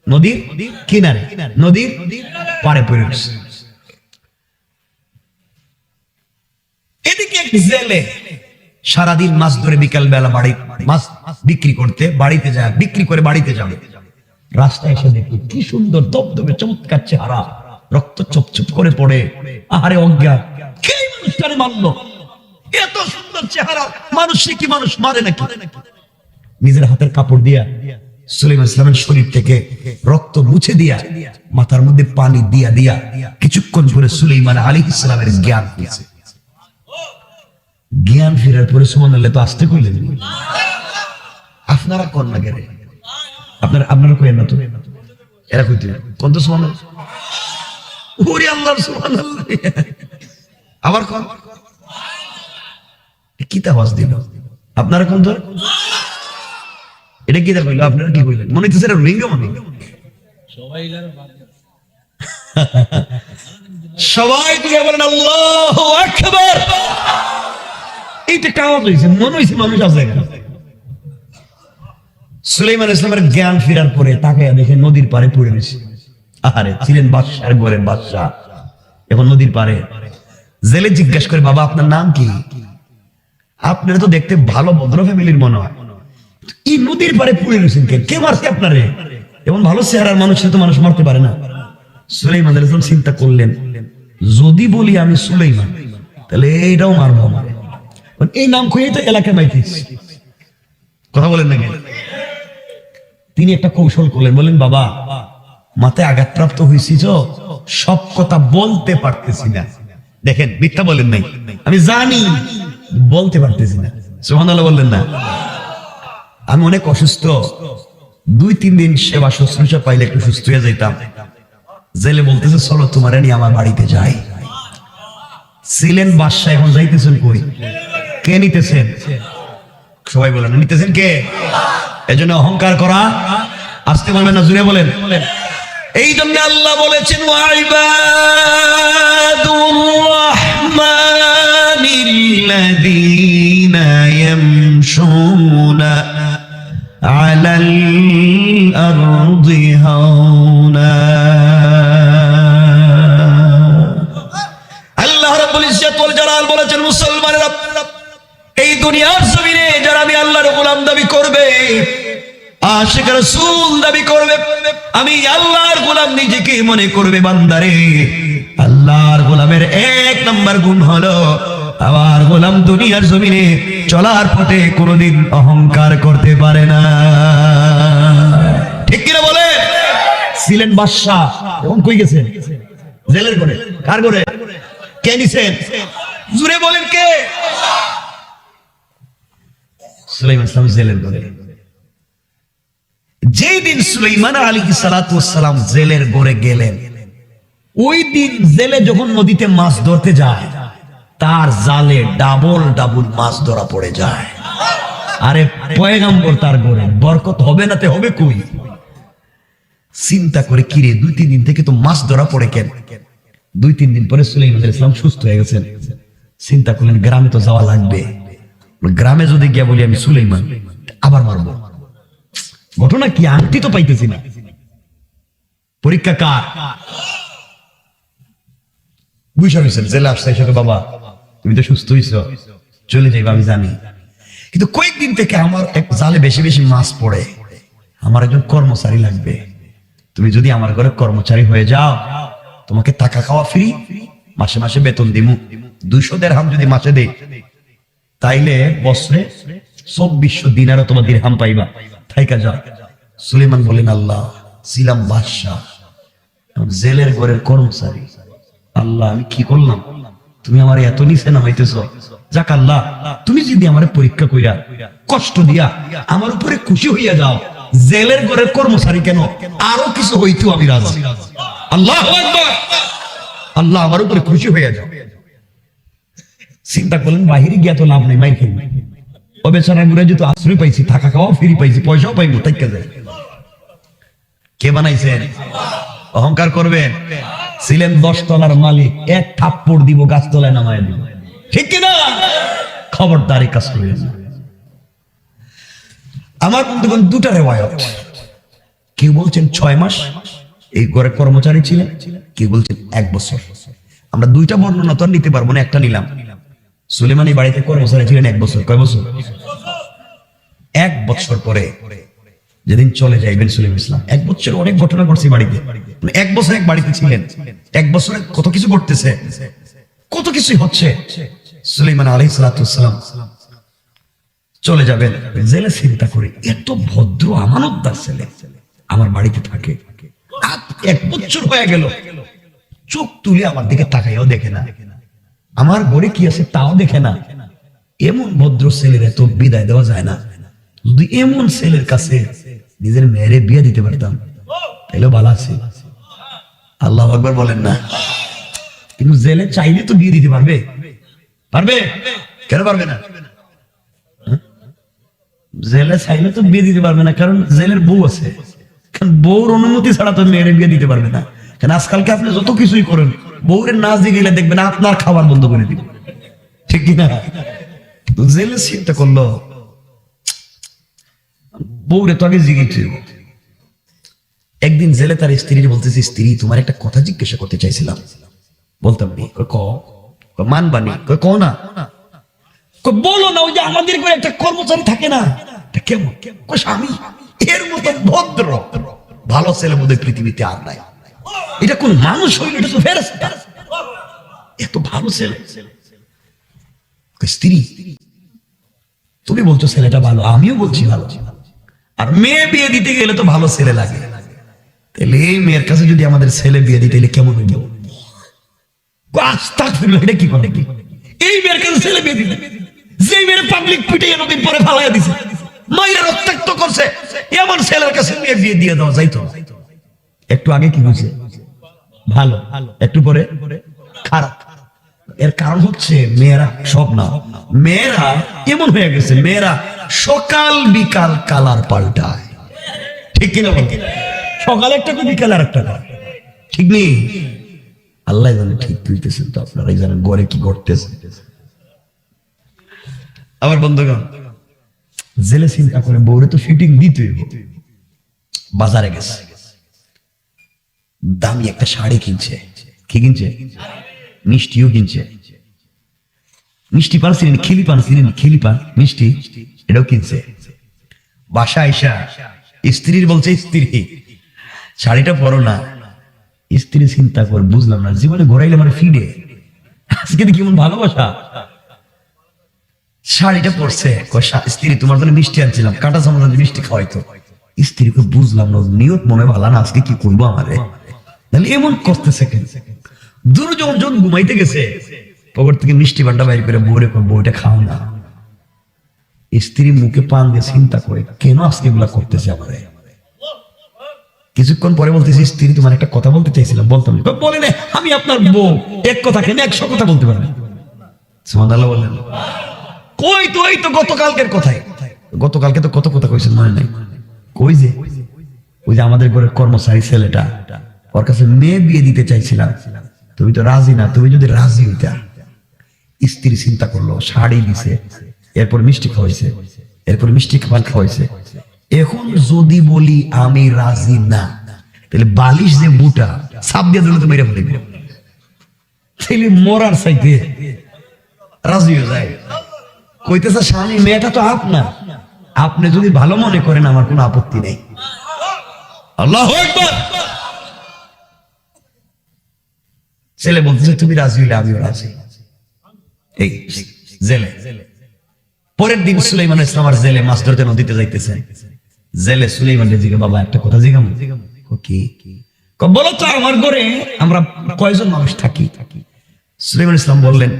নদীর কিনারে, নদীর পাড়ে পড়ে গেছে। এদিকে এক জেলে সারাদিন মাছ ধরে বিকাল বেলা বাড়ি মাছ বিক্রি করতে বাড়িতে যায়, বিক্রি করে বাড়িতে যাবে। রাস্তায় এসে দেখি কি সুন্দর দবদবে চমৎকার চেহারা, রক্ত চপচপ করে পড়ে। আহারে অজ্ঞা, কে মানুষটারে মারলো? এত সুন্দর চেহারা মানুষ কি মানুষ মারে নাকি? নিজের হাতের কাপড় দিয়া সুলাইমান ইসলামের শরীর থেকে রক্ত মুছে দিয়া, মাথার মধ্যে পানি দিয়া দিয়া কিছুক্ষণ পরে সুলাইমান আলাইহিস সালামের জ্ঞান ফিরেছে। জ্ঞান ফেরার পরে সুবহানাল্লাহ তো আসতে কইলেন। আপনারা কোন না গেরে, আপনারা কইেন না তো, এরা কইতে কোন তো সুবহানাল্লাহ। ওরে আল্লাহ সুবহানাল্লাহ। আবার কোন কি তাওয়াজ দিল? আপনারা কোন তো, এটা কি তা কইলো? আপনারা কি কইলেন? মনে হচ্ছে এটা রিঙ্গ মনে। সবাই তুই বলেন আল্লাহু আকবার। এইটা কাওয়াজ হইছে, মনে হইছে মানুষ আছে এখানে। সুলাইমান ইসলামের জ্ঞান ফেরার পরে তাকায়া দেখে নদীর পাড়ে পড়ে রয়েছে। আহারে, ছিলেন বাদশার ঘরের বাদশা, এখন নদীর পাড়ে। জেলে জিজ্ঞাসা করে, বাবা আপনার নাম কি? আপনারা তো দেখতে ভালো ভদ্র ফ্যামিলির মনে হয়, এই নদীর পাড়ে পড়ে রয়েছেন কেন? কে মারছে আপনারে? এমন ভালো চেহারার মানুষ তো মানুষ মারতে পারে না। সুলাইমান আলাইহিস সালাম চিন্তা করলেন, যদি বলি আমি সুলাইমান তাহলে এইটাও মারবো আমারে, এই নাম কইয়ে তো এলাকায় মাইতিস। কথা বলেন নাকি? তিনি একটা কৌশল করলেন, বলেন বাবা মাথায় আঘাতপ্রাপ্ত হয়েছি তো, সব কথা বলতে পারতেছি না। দেখেন মিথ্যা বলেন নাই, আমি জানি বলতে পারতেছি না। সুবহানাল্লাহ বললেন না? আমি অনেক অসুস্থ, 2-3 দিন সেবা শুশ্রূষা পাইলে একটু সুস্থ হয়ে যাইতাম। জেলে বলতেছে, চলো তোমার নিয়ে আমার বাড়িতে যাই। ছিলেন বাদশা, এখন যাইতেছেন কই? কে নিতেছেন? সবাই বলেন নিতেছেন কে? এজন্য অহংকার করা আসতে বলবেন না, জুড়ে বলেন। এই জন্য আল্লাহ বলেছেন, ওয়াইবাদুর রাহমানিল্লাযীনা ইয়ামশুনা আলাল আরদি হাওনা। আল্লাহ রাব্বুল ইজ্জত ওয়াল জালাল বলেছেন, মুসলমানেরা এই দুনিয়ার জমিনে যারা আমি আল্লাহর গোলাম দাবি করবে, আশিক রাসূল দাবি করবে, আমি আল্লাহর গোলাম নিজেকে মনে করবে, বান্দারে আল্লাহর গোলামের 1 নাম্বার গুণ হলো আমার গোলাম দুনিয়ার জমিনে চলার পথে কোনোদিন অহংকার করতে পারে না। ঠিক কিনা বলে? ছিলেন বাদশা, এখন কই গেছেন? জেলের ঘরে। কার ঘরে? কে নিছেন? জুড়ে বলেন কে? সুলাইমান ইসলাম জেলের ঘরে। যেই দিন সুলাইমান আলাইহিস সালাতু ওয়াস সালাম জেলের ঘরে গেলেন, ওই দিন জেলে যখন নদীতে মাছ ধরতে যায়, তার জালে ডাবল ডাবল মাছ ধরা পড়ে যায়। আরে পয়গম্বর তার ঘরে, বরকত হবে না তে হবে কই? চিন্তা করে, কিরে 2-3 দিন থেকে তো মাছ ধরা পড়ে কেন? 2-3 দিন পরে সুলাইমান আলাইহিস সালাম সুস্থ হয়ে গেছেন। চিন্তা করলেন গ্রামে তো যাওয়া লাগবে, গ্রামে যদি গিয়ে বলি আমি সুলাইমান, আবার মারবো। ঘটনা কি? আংটি তো পাইতেছি না। পরীক্ষা কার? বুঝা হয়েছেন জেলে আসছে এসে, বাবা তুমি তো সুস্থ হইছো, চলে যাইবা আমি জানি, কিন্তু কয়েকদিন থেকে আমার এক জালে বেশি বেশি মাছ পড়ে, আমার একজন কর্মচারী লাগবে, তুমি যদি আমার ঘরে কর্মচারী হয়ে যাও তোমাকে টাকা খাওয়া ফ্রি, মাসে মাসে বেতন দিমু, 200 দিরহাম যদি মাসে দেই তাইলে বছরে 2400 দিনার অথবা দিরহাম পাইবা, থাইকা যাও। সুলেমান বলেন আল্লাহ, ছিলাম বাদশাহ, জেলের ঘরের কর্মচারী, আল্লাহ আমি কি করলাম, তুমি আমার এত নিচে নামাইতেছ, যাক আল্লাহ তুমি যদি আমার পরীক্ষা কইরা কষ্ট দিয়া আমার উপরে খুশি হইয়া যাও, জেলের ঘরের কর্মচারী কেন আরো কিছু হইতো আমি রাজি। আল্লাহু আকবার, আল্লাহ আমার উপরে খুশি হইয়া যাও। চিন্তা করলেন বাহিরে গিয়া তো লাভ নেই, মাইর খেয়ে ও বেচারা ঘুরে যেহেতু আশ্রয় পাইছি, থাকা খাওয়া ফ্রি পাইছি, পয়সাও পাইবো, তাই কে যায়। কে বানাইছেন? অহংকার করবেন? ছিলেন 10 তলার মালিক, এক থাপ্পড় দিব গাছতলায় নামায় দিব, ঠিক কিনা? খবরদারি কাজ করবেন না। আমার বন্ধুগণ দুটা রেওয়ায়ত, কেউ বলছেন 6 মাস এই ঘরে কর্মচারী ছিলেন, কেউ বলছেন 1 বছর। আমরা দুইটা বর্ণনা তো আর নিতে পারবো না, একটা নিলাম। সুলেমান এই বাড়িতে কর্মচারী ছিলেন 1 বছর। কয় বছর? 1 বছর পরে যেদিন চলে যাইবেন সুলেমান ইসলাম, 1 বছর অনেক ঘটনা ঘটছে বাড়িতে, 1 বছর এক বাড়িতে ছিলেন, 1 বছরে কত কিছু ঘটতেছে, কত কিছুই হচ্ছে। সুলেমান আলাইহিস সালাম চলে যাবেন, জেলে চিন্তা করে এত ভদ্র আমানতদার ছেলে আমার বাড়িতে থাকে, 1 বছর হয়ে গেল, চোখ তুলে আমার দিকে তাকাইও দেখে না, আমার ঘরে কি আছে তাও দেখে না, এমন ভদ্র ছেলের এত বিদায় দেওয়া যায় না। যদি এমন ছেলের কাছে নিজের মেয়েরে বিয়ে দিতে পারতাম তাহলে ভালো আছে। আল্লাহু আকবার বলেন না? কিন্তু জেলে চাইলে তো বিয়ে দিতে পারবে, পারবে? কেন পারবে না? জেলে চাইলে তো বিয়ে দিতে পারবে না, কারণ জেলের বউ আছে, কারণ বউর অনুমতি ছাড়া তো মেয়েরে বিয়ে দিতে পারবে না। কারণ আজকালকে আপনি যত কিছুই করেন, বউরের নাচ দিয়ে গেলে দেখবেন আপনার খাবার বন্ধ করে দিবে, ঠিক কিনা? জেলে চিন্তা করলো, বউরে তো আগে জিজ্ঞেস, একদিন জেলে তার স্ত্রীর বলতেছে, স্ত্রী তোমার একটা কথা জিজ্ঞাসা করতে চাইছিলাম। বলতাম নি? মানবানি? ক না, বলো না। ওই যে আমাদের করে একটা কর্মচারী থাকে না, কেমন স্বামী, এর মতো ভদ্র ভালো ছেলে বোধহয় পৃথিবীতে আর নাই। এটা কোন মানুষ হইল? এটা তো ফেরেশতা। এত ভালো ছেলে। স্ত্রী তুমি বলছো ছেলেটা ভালো, আমিও বলছি ভালো, আর মেয়ে বিয়ে দিতে গেলে তো ভালো ছেলে লাগে, তাহলে এই মেয়ের কাছে যদি আমাদের ছেলে বিয়ে দিতে গেলে কেমন হইব? এটা কি করে? এই মেয়ের কাছে ছেলে বিয়ে দিতে, যে মেয়ের পাবলিক পিটিয়ে নদীর পরে ফালাইয়া দিছে, মায়ের রক্তাক্ত করছে, এমন ছেলের কাছে মেয়ে বিয়ে দিয়ে দেওয়া যাইতো? একটু আগে কি হয়েছে? ভালো, একটু পরে খারাপ। এর কারণ হচ্ছে মেয়েরা সব না, মেয়েরা এমন হয়ে গেছে, মেয়েরা সকাল বিকাল কালার পাল্টায়, ঠিক কিনা? সকালে একটা বিকাল আর একটা, ঠিক নেই? আল্লাহ জানে ঠিক তুলতেছেন তো, আপনারাই জানেন ঘরে কি ঘটতেছে। আমার বন্ধুগণ, জেলে চিন্তা করে বউরে তো ফিটিং দিতে হইব, বাজারে গেছে, দামি একটা শাড়ি কিনছে। কি কিনছে? মিষ্টিও কিনছে। মিষ্টি পান চিনেন? খিলি পান চিনেন? খিলি পান মিষ্টি, এটাও কিনছে। বাসা আইসা স্ত্রীর বলছে, স্ত্রী শাড়িটা পরো না। স্ত্রী চিন্তা কর, বুঝলাম না, জীবনে ঘোরাইলে মানে ফিরে, আজকে কেমন ভালোবাসা। শাড়িটা পরছে, স্ত্রী তোমার জন্য মিষ্টি আনছিলাম, কাঁটা চামচ মিষ্টি খাওয়াইতো। স্ত্রীকে বুঝলাম না, নিয়ত মনে ভালো না, আজকে কি করবো আমারে, তাহলে এমন করতেছে কেন? দুজন ঘুমাইতে গেছে, পকেট থেকে মিষ্টি পানটা বাইর করে বউরে বউটা খাও না। স্ত্রী মুখে পান দিয়ে চিন্তা করে, কেন আজকে এগুলা করতেছে আমারে। কিছুক্ষণ পরে বলতেছি, স্ত্রী তোমার একটা কথা বলতে চাইছিলাম, বলতাম বলে না, আমি আপনার বউ, এক কথা কেন 100 কথা বলতে পারেন। সুবহানাল্লাহ বললেন। কই তো এই তো গতকালকের কথাই, গতকালকে তো কত কথা কইছেন মনে নাই? কই যে ওই যে আমাদের ঘরের কর্মচারী ছেলেটা, ওর কাছে মেয়ে বিয়ে দিতে চাইছিলাম, তুমি তো রাজি না, তুমি যদি রাজি হইতা। স্ত্রী চিন্তা করলো, শাড়ি দিছে, এরপর মিষ্টি খাওয়াইছে, এরপর মিষ্টি খাবার খাওয়াইছে। এখন যদি বলি আমি রাজি না, তাহলে বালিশ যে বুটা সাপ দিয়ে দিলে তো মেরে ফেলবে, ছেলে মরার চাইতে রাজি হয়ে যায়। কইতেছে স্বামী মেয়েটা তো আপনার, আপনি যদি ভালো মনে করেন আমার কোনো আপত্তি নেই। আল্লাহু আকবার। ছেলে বলতেছে তুমি রাজি হইলে আমিও রাজি। এই জেলে পরের দিন সুলাইমান ইসলাম আর জেলে মাছ ধরতে নদীতে যাইতেছে। জেলে সুলাইমানের জিজ্ঞাসা, বাবা একটা কথা জিজ্ঞাসা। কি? বলো তো আমার ঘরে আমরা কয়জন মানুষ থাকি? সুলাইমান ইসলাম বললেন,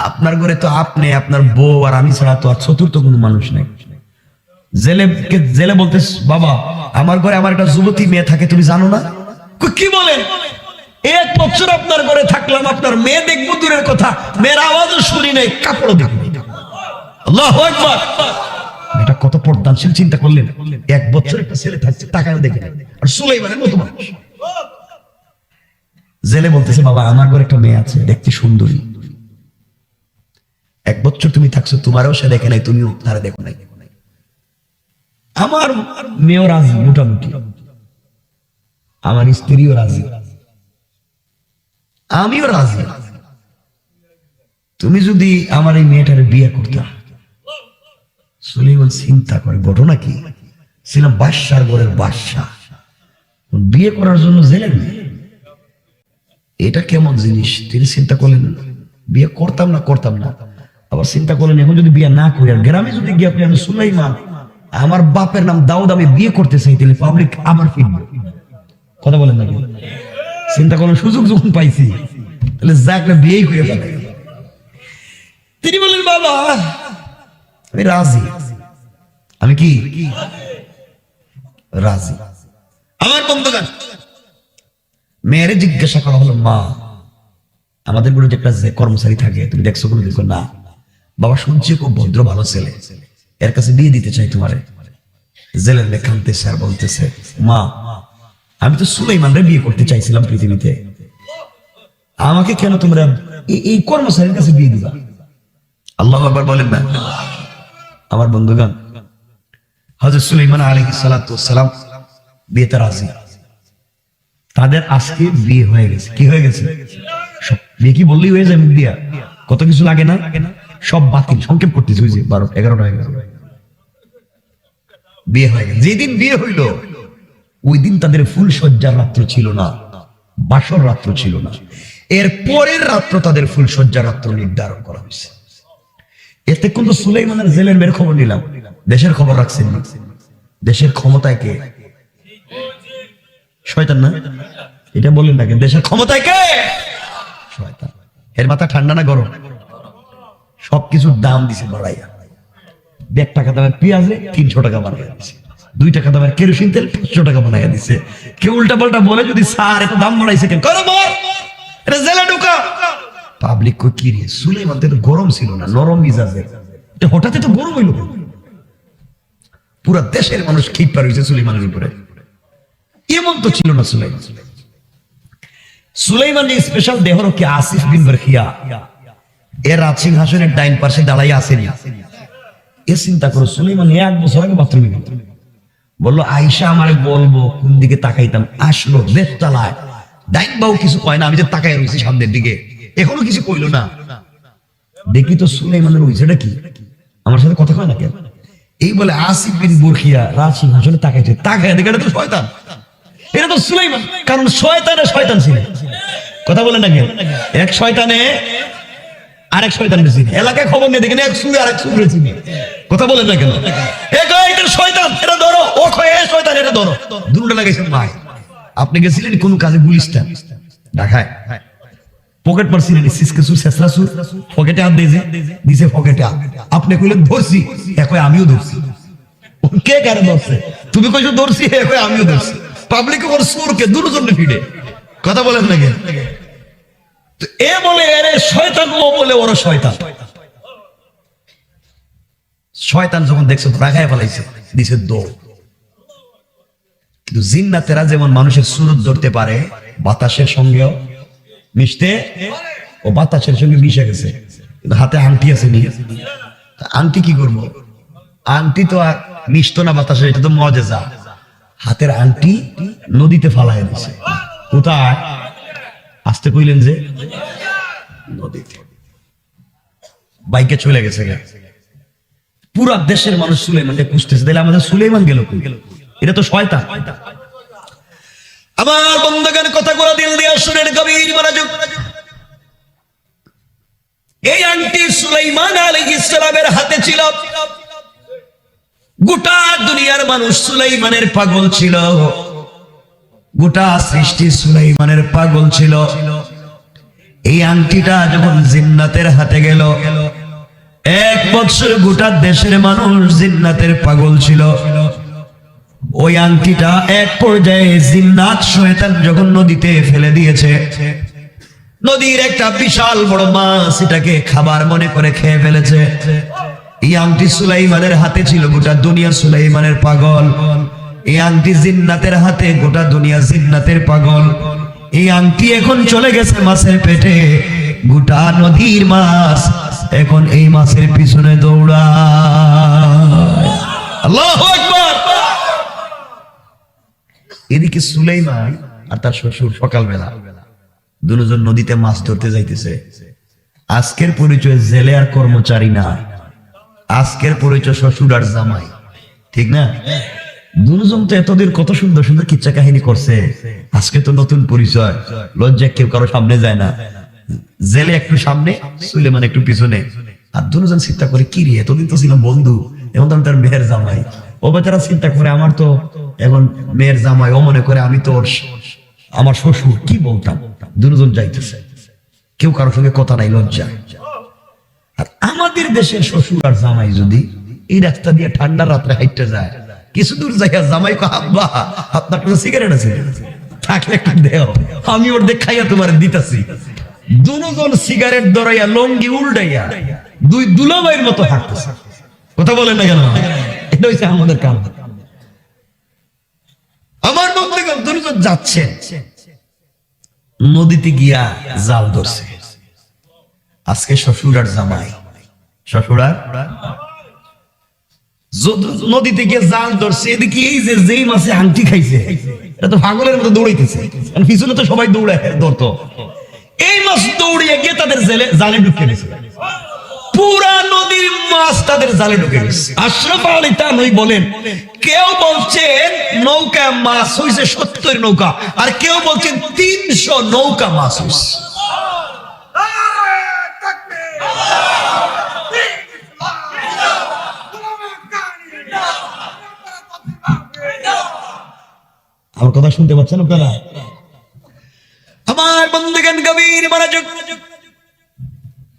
আপনার ঘরে তো আপনি, আপনার বউ আর আমি ছাড়া তো আর চতুর্থ কোনো মানুষ নাই। জেলে বলতে, বাবা আমার ঘরে আমার একটা যুবতী মেয়ে থাকে, তুমি জানো না? কি বলেন? 1 বছর আপনার ঘরে থাকলাম, আপনার মেয়ে দেখবো দূরের কথা, মেয়ের আওয়াজও শুনি নাই, কাপড় দেখবো। আল্লাহু আকবার। এটা কত পর্দানশীল, চিন্তা করলেন। 1 বছর একটা ছেলে থাকছে, টাকাও দেখে নাই, আর সুলাইমানের মতো মানুষ। জেলে বলতেছে, বাবা আমার ঘরে একটা মেয়ে আছে, দেখতে সুন্দরী। 1 বছর তুমি থাকছো, তোমারও সে দেখে নাই, তুমিও তারা দেখো নাই। আমার মেয়েও রাজি মোটামুটি, আমার স্ত্রীও রাজি, আমিও রাজি। তুমি যদি আমার এই মেয়েটার বিয়ে করতে। সুলাইমান চিন্তা করে, ঘটনা কি? ছিলাম বাদশার ঘরের বাদশা, বিয়ে করার জন্য জেলে মেয়ে, এটা কেমন জিনিস? তিনি চিন্তা করলেন, বিয়ে করতাম না। আবার চিন্তা করলেন, এখন যদি বিয়ে না করি আর গ্রামে যদি গিয়ে আপনি, আমি সুলাইমান, আমার বাপের নাম দাউদ, আমি বিয়ে করতে চাই, তাহলে পাবলিক আবার ফিরবে। কথা বলেন নাকি? চিন্তা করলেন, সুযোগ যখন পাইছি তাহলে যাক না, বিয়েই করে ফেলে। তিনি বললেন, বাবা আমি রাজি। আমি কি রাজি? আমার বন্ধুগণ, মেয়েরে জিজ্ঞাসা করা হলো, মা আমাদের গুলো যে একটা কর্মচারী থাকে, তুমি দেখছো কোনো? দেখো না। বাবা শুনছি খুব ভদ্র ভালো ছেলে, এর কাছে বিয়ে দিতে চাই তোমারে। জেলের মেয়ে কাঁদতেছে আর বলতেছে, মা আমি তো সুলাইমানরে বিয়ে করতে চাইছিলাম পৃথিবীতে, আমাকে কেন তোমরা এই কর্মচারীর কাছে বিয়ে দিবা? আল্লাহু আকবার বলেন না। আমার বন্ধুগণ, হযরত সুলাইমান আলাইহিস সালাতু ওয়াস সালাম বিয়েতে রাজি। তাদের আজকে বিয়ে হয়ে গেছে। কি হয়ে গেছে? সব বিয়ে কি বললেই হয়ে যায়? মুখ দিয়া কত কিছু লাগে না? সব বাতিল, সংক্ষেপ করতেছে। ওই যে 12-11টা হয়ে গেছে, বিয়ে হয়ে গেছে। যেদিন বিয়ে হইল ওই দিন তাদের ফুল সজ্জার রাত্র ছিল না, বাসর রাত্র ছিল না। এর পরের রাত্র তাদের ফুল সজ্জার রাত্র নির্ধারণ করা হয়েছে। এতে কিন্তু সুলাইমানের জেলের মেয়ের খবর নিলাম, দেশের খবর রাখছেন না। দেশের ক্ষমতায় কে? শয়তান না? এটা বললেন না কেন? দেশের ক্ষমতায় কে? শয়তান। এর মাথা ঠান্ডা না গরম? সবকিছুর দাম দিছে বাড়াইয়া। 1 টাকা দামের পেঁয়াজে 300 টাকা বানাইয়া দিছে, 2 টাকা দামের কেরোসিন তেল 500 টাকা বানাইয়া দিছে। কেউ উল্টা পাল্টা বলে যদি, স্যার এত দাম বাড়াইছে কেন? করো বল, এটা জেলে ঢুকা। পাবলিক কো কি রে, সুলাইমান তো গরম ছিল না, নরম মিজাজের, এটা হঠাৎ তো গরম হইল। পুরা দেশের মানুষ ক্ষিপ্ত হয়েছে সুলাইমানের উপরে। এমন তো ছিল না সুলাইমান। সুলাইমান যে স্পেশাল দেহর কি আসিফ বিন বারখিয়া, এর রাজসিংহাসনের ডাইন পাশে দাঁড়াইয়া আসেনি। এ চিন্তা করো, সুলাইমান 1 বছর আগে বাথরুমে গেল, বললো আয়েশা আমারে বলবো কোন দিকে তাকাইতাম। আসলো বেতলায়, ডাইন বাউ কিছু কয় না, আমি যে তাকাই রয়েছি সামনের দিকে, এখনো কিছু কইলো না। দেখি তো সুলাইমানের হইছেটা কি, আমার সাথে কথা কয় না কেন? এই বলে আসিফ বিন বারখিয়া রাজসিংহাসনে তাকাইছে, তাকায় দেখে এটা তো শয়তান, এটা তো সুলাইমান। কারণ শয়তান ছিল। কথা বলে না কেন? এক শয়তানে আরেক শয়তান বেশি, এলাকায় খবর নেই, দেখেন এক সুরে আরেক সুরে চিনি। কথা বলেন না কেন? এটা শয়তান, এটা ধরো। ও কয় এ শয়তান, এটা ধরো। দুটো লাগাইছেন ভাই। আপনি গেছিলেন কোন কাজে গুলিস্তান ঢাকায়, পকেট মারছিলেন, সিসকেসু শেষরাসু পকেটে হাত দিয়েছে পকেটে হাত। আপনি কইলেন ধরছি, একই আমিও ধরছি। কে কারে ধরছে? তুমি কইছো ধরছি, একই আমিও ধরছি। পাবলিকে ওর সুরকে দুজন ফিডে। কথা বলেন না কেন? এ বলে এরে শয়তান, ও বলে ওরা শয়তান। শয়তান যখন দেখছে রাগায় ফেলাইছে, দিছে দৌড়। কিন্তু জিন্নাতেরা যেমন মানুষের সুরত ধরতে পারে, বাতাসের সঙ্গেও মিশতে, ও বাতাসের সঙ্গে মিশে গেছে। কিন্তু হাতে আংটি আছে নি, আংটি কি করবো? আংটি তো আর মিশতো না বাতাসে, এটা তো মজেজা। হাতের আংটি নদীতে ফালাইয়া দিছে। কোথায়? আসতে কইলেন যে নদীতে বাইকে চলে গেছে। পুরা দেশের মানুষ সুলাইমানকে খুঁজতেছে, তাহলে আমাদের সুলাইমান গেল কই? এটা তো শয়তান। আমার বন্ধুগণ, কথা করে দিল দিয়া শুনেন, গভীর মনোযোগ। এই আংটি সুলাইমান আলাইহিস সালামের হাতে ছিল। গোটা দুনিয়ার মানুষ সুলাইমানের পাগল ছিল, গোটা সৃষ্টি সুলাইমানের পাগল ছিল। এই আংটিটা যখন জিন্নাতের হাতে গেল, 1 বছর গোটা দেশের মানুষ জিন্নাতের পাগল ছিল। ওই আংটিটা এক পর্যায়ে জিন্নাত শয়তান যখন নদীতে ফেলে দিয়েছে, নদীর একটা বিশাল বড় মাছ এটাকে খাবার মনে করে খেয়ে ফেলেছে। এই আংটি সুলাইমানের হাতে ছিল, গোটা দুনিয়া সুলাইমানের পাগল। এই আংটি জিন্নাতের হাতে, গোটা দুনিয়া জিন্নাতের পাগল। এই আংটি এখন চলে গেছে মাছের পেটে, গোটা নদীর মাছ এখন এই মাছের পিছনে দৌড়ায়। আল্লাহু আকবার। এদিকে সুলাইমান আর তার শ্বশুর সকালবেলা দুজন নদীতে মাছ ধরতে যাইতেছে। আজকের পরিচয় জেলে আর কর্মচারী না, আজকের পরিচয় শ্বশুর আর জামাই, ঠিক না? দুজন তো এতদিন কত সুন্দর সুন্দর কিচ্ছা কাহিনী করছে, আজকে তো নতুন পরিচয়। লজ্জা কেউ কারো সামনে যায় না, জেলে একটু সামনে, সুলাইমান একটু পিছনে। আর দুজন চিন্তা করে, কি রে, এতদিন তো ছিলাম বন্ধু, এখন তো আমি তার মেয়ের জামাই। ও বেচারা চিন্তা করে, আমার তো এখন মেয়ের জামাই, ও মনে করে আমি তো আমার শ্বশুর, কি বলতাম। দুজন যাইতেছে, কেউ কারোর সঙ্গে কথা নাই, লজ্জা। আর আমাদের দেশের শ্বশুর আর জামাই যদি এই রাস্তা দিয়ে ঠান্ডা রাত্রে হাইটে যায়, কিছু দূর যাইয়া জামাই কো, আব্বা আপনার কাছে সিগারেট আছে, থাকলে একটু দেও, আমি ওর দেখাইয়া তোমার দিতাছি। দুজন সিগারেট ধরাইয়া লঙ্গি উল্টাইয়া দুই দুলাভাইয়ের মতো হাঁটতেছে। কথা বলেন না কেন? এটা হচ্ছে আমাদের কাম। আমার বন্ধুগণ, দুজন যাচ্ছে, নদীতে গিয়া জাল ধরছে। আজকে শ্বশুর আর জামাই, শ্বশুর আর নদীতে গিয়ে জাল ধরছে। এদিকে এই যে যেই মাছে আংটি খাইছে, এটা তো পাগলের মতো দৌড়াইতেছে, পিছনে তো সবাই দৌড়ায় ধরতো। এই মাছ দৌড়িয়ে গিয়ে তাদের জালে ঢুকে গেছে, পুরা নদীর মাছ তাদের জালে ঢুকে গেছে। আশরাফ আলী তানভী বলেন, কেউ বলছেন নৌকা মাছ হইছে 70 নৌকা, আর কেউ বলছেন 300 নৌকা মাছ হইছে। আমার কথা শুনতে পাচ্ছেন আপনারা? আমার বন্ধুগণ, গভীর মনোযোগ।